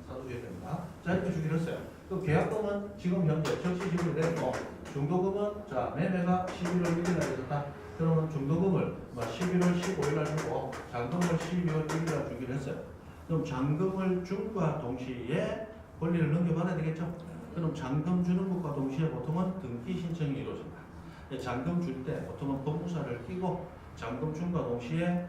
사주셔야 됩니다. 자 이렇게 주기로 했어요. 그 계약금은 지금 현재 즉시 지불이 되고 중도금은 자 매매가 11월 1일 날 있었다. 그러면 중도금을 11월 15일 날 주고 잔금을 12월 1일 날 주기로 했어요. 그럼 잔금을 준과 동시에 권리를 넘겨받아야 되겠죠? 그럼 잔금 주는 것과 동시에 보통은 등기 신청이 이루어집니다. 잔금 줄 때 보통은 법무사를 끼고 잔금 준과 동시에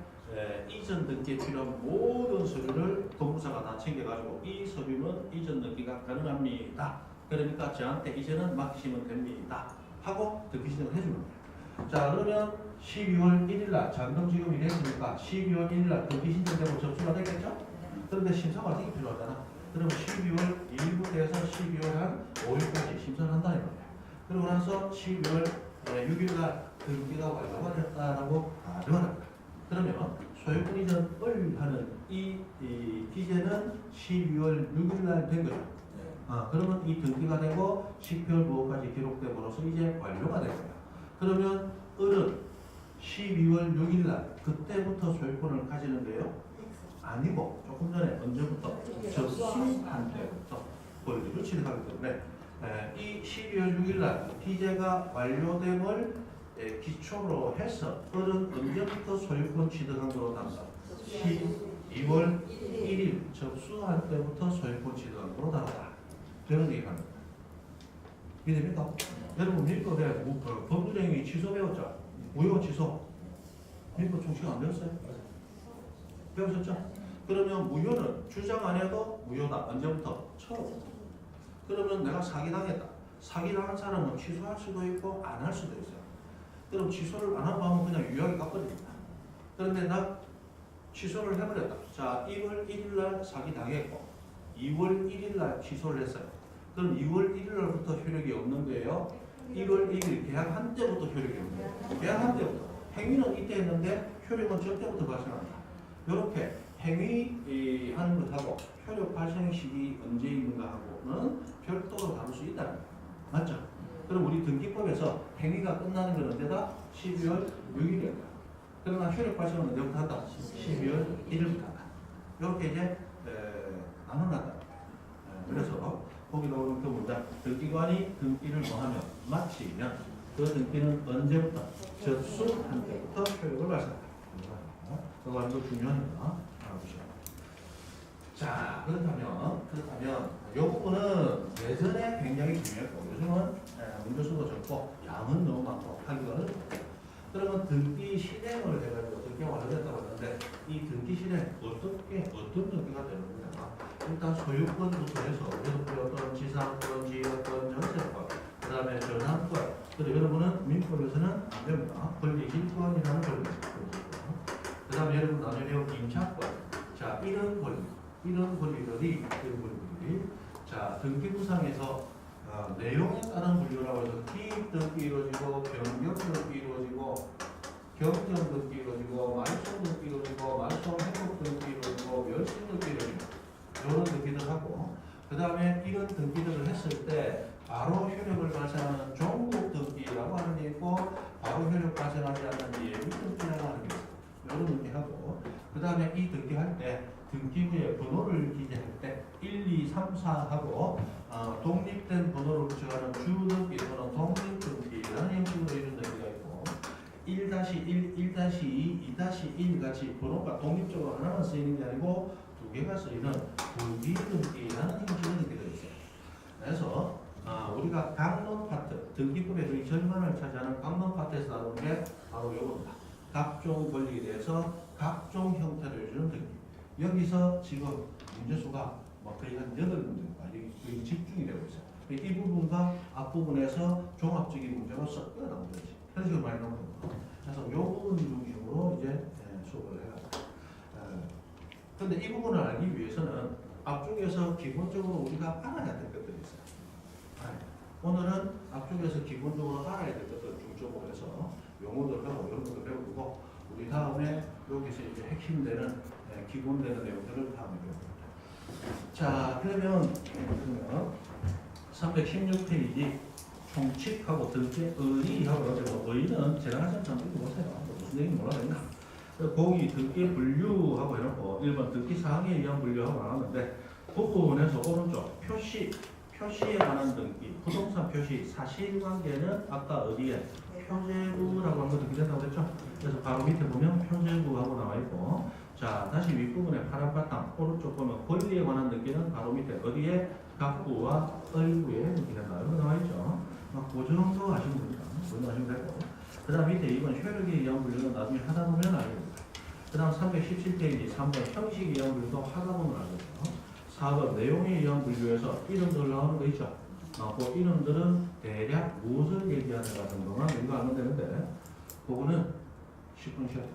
이전 등기에 필요한 모든 서류를 법무사가 다 챙겨가지고 이 서류는 이전 등기가 가능합니다. 그러니까 저한테 이제는 맡기시면 됩니다. 하고 등기 신청을 해주는 거예요. 자 그러면 12월 1일날 잔금 지급이 됐으니까 12월 1일날 등기 신청되고 접수가 됐겠죠? 그런데 심사 과정이 필요하잖아. 그러면 12월 1일부터 해서 12월 한 5일까지 심사를 한다는 거예요. 그러고 나서 12월 6일날 등기가 완료가 됐다라고 가정합니다. 그러면 소유권 이전을 하는 이 기재는 12월 6일날 된 거죠. 그러면 이 등기가 되고 식별 부호까지 기록됨으로써 이제 완료가 된 거야. 그러면 을은 12월 6일날 그때부터 소유권을 가지는데요. 아니고 조금 전에 언제부터? 접수한 때부터 권리를 취득하기 때문에 이 12월 6일날 기재가 완료됨을 기초로 해서 을은 언제부터 소유권 취득한 걸로 나온다? 12월 1일 접수할 때부터 소유권 취득한 걸로 나온다. 이런 얘기를 합니다. 이해됩니까? 여러분 민법에 범죄행위 취소 배웠죠? 무효 취소. 민법 총칙 안 배웠어요? 배우셨죠? 그러면 무효는 주장 안 해도 무효다. 언제부터? 처음부터. 그러면 내가 사기당했다. 사기당한 사람은 취소할 수도 있고 안 할 수도 있어요. 그럼 취소를 안 하고 하면 그냥 유효하게 갚아버립니다. 그런데 나 취소를 해버렸다. 자, 1월 1일날 사기당했고 2월 1일날 취소를 했어요. 그럼 2월 1일날부터 효력이 없는 거예요. 1월 1일 계약한 때부터 효력이 없는 거예요. 계약한 때부터. 행위는 이때 했는데 효력은 저때부터 발생한다. 이렇게 행위하는 것하고 효력 발생 시기 언제 있는가 하고는 별도로 다룰 수 있다는 거예요. 맞죠? 그럼 우리 등기법에서 행위가 끝나는 건 언제다? 12월 6일이다. 그러나 효력 발생은 언제부터 한다? 12월 1일부터 한다. 이렇게 이제 나눠놨다. 그래서 거기 나오는 그 문장 등기관이 등기를 뭐하면 마치면 그 등기는 언제부터? 접수한 때부터 효력을 발생한다. 그거 아주 중요합니다. 알아보시죠. 자, 그렇다면 이 부분은 예전에 굉장히 중요했고 요즘은 문제수도 적고 양은 너무 많고 하기가 어렵다. 그러면 등기 실행을 해가지고 등기가 완료됐다고 했는데 이 등기 실행 어떤 등기가 되는 거냐? 일단 소유권부터 해서 어떤 지상권, 지역권, 전세권, 그 다음에 전환권. 그리고 여러분은 민법에서는 안 됩니다. 권리질권이라는 권리. 그 다음에 여러분 나중에 배운 임차권. 자, 이런 권리들이 자, 등기부상에서 내용에 따른 분류라고 해서 기입 등기 이루어지고 변경 등기 이루어지고 경정 등기 이루어지고 말소 등기 이루어지고 말소 행복 등기 이루어지고 멸실 등기 이루어지고 이런 등기들 하고 그 다음에 이런 등기들을 했을 때 바로 효력을 발생하는 종국 등기라고 하는 게 있고 바로 효력 발생하지 않는 예비 등기라고 하는 게 있어요. 이런 등기하고 그 다음에 이 등기할 때 등기부에 번호를 기재할 때 1, 2, 3, 4하고 독립된 번호를 붙여가는 주등기 또는 독립등기라는 형식으로 이런 등기가 있고 1-1, 1-2, 2-1 같이 번호가 독립적으로 하나만 쓰이는 게 아니고 두 개가 쓰이는 부기등기라는 형식의 등기가 있어요. 그래서 우리가 강론 파트, 등기법의 거의 절반을 차지하는 강론 파트에서 나오는 게 바로 이겁니다. 각종 권리에 대해서 각종 형태를 주는 등기. 여기서 지금 문제수가 거의 한 8문제가 여기 집중이 되고 있어요. 이 부분과 앞부분에서 종합적인 문제로 섞여 나오는 거지. 그런 식으로 많이 나오는 거예요. 그래서 이 부분 중심으로 이제 수업을 해가지고. 그런데 이 부분을 알기 위해서는 앞쪽에서 기본적으로 우리가 알아야 될 것들이 있어요. 오늘은 앞쪽에서 기본적으로 알아야 될 것들을 중점으로 해서 용어들하고 이런 것들 배우고 우리 다음에 여기서 이제 핵심되는 기본되는 내용들을 다음에 배웁니다. 자, 그러면 316페이지 총칙하고 등기 의의하고 의의는 제가 하신 참 읽어보세요. 무슨 얘기인지 몰라도 된다. 거기 등기 분류하고 해놓고 1번 등기 사항에 의한 분류하고 나왔는데 그 부분에서 오른쪽 표시에 관한 등기, 부동산 표시, 사실관계는 아까 어디에 표제부라고 한 것도 기재된다고 했죠? 그래서 바로 밑에 보면 표제부하고 나와 있고 자, 다시 윗부분에 파란 바탕 오른쪽 보면 권리에 관한 등기는 바로 밑에 어디에 갑부와 을부에 등기된다. 이거 나와 있죠? 그 정도 하시면 됩니다. 그 정도 하시면 되고 그 다음 밑에 이건 효력에 의한 분류는 나중에 하다 보면 알게 됩니다. 그 다음 317페이지 3번 형식에 의한 분류도 하다 보면 알거든요. 4번 내용에 의한 분류에서 이름들 나오는 거 있죠? 그 이름들은 대략 무엇을 얘기하는가 정도만 이거 알면 되는데 그거는 10분 쉬었다.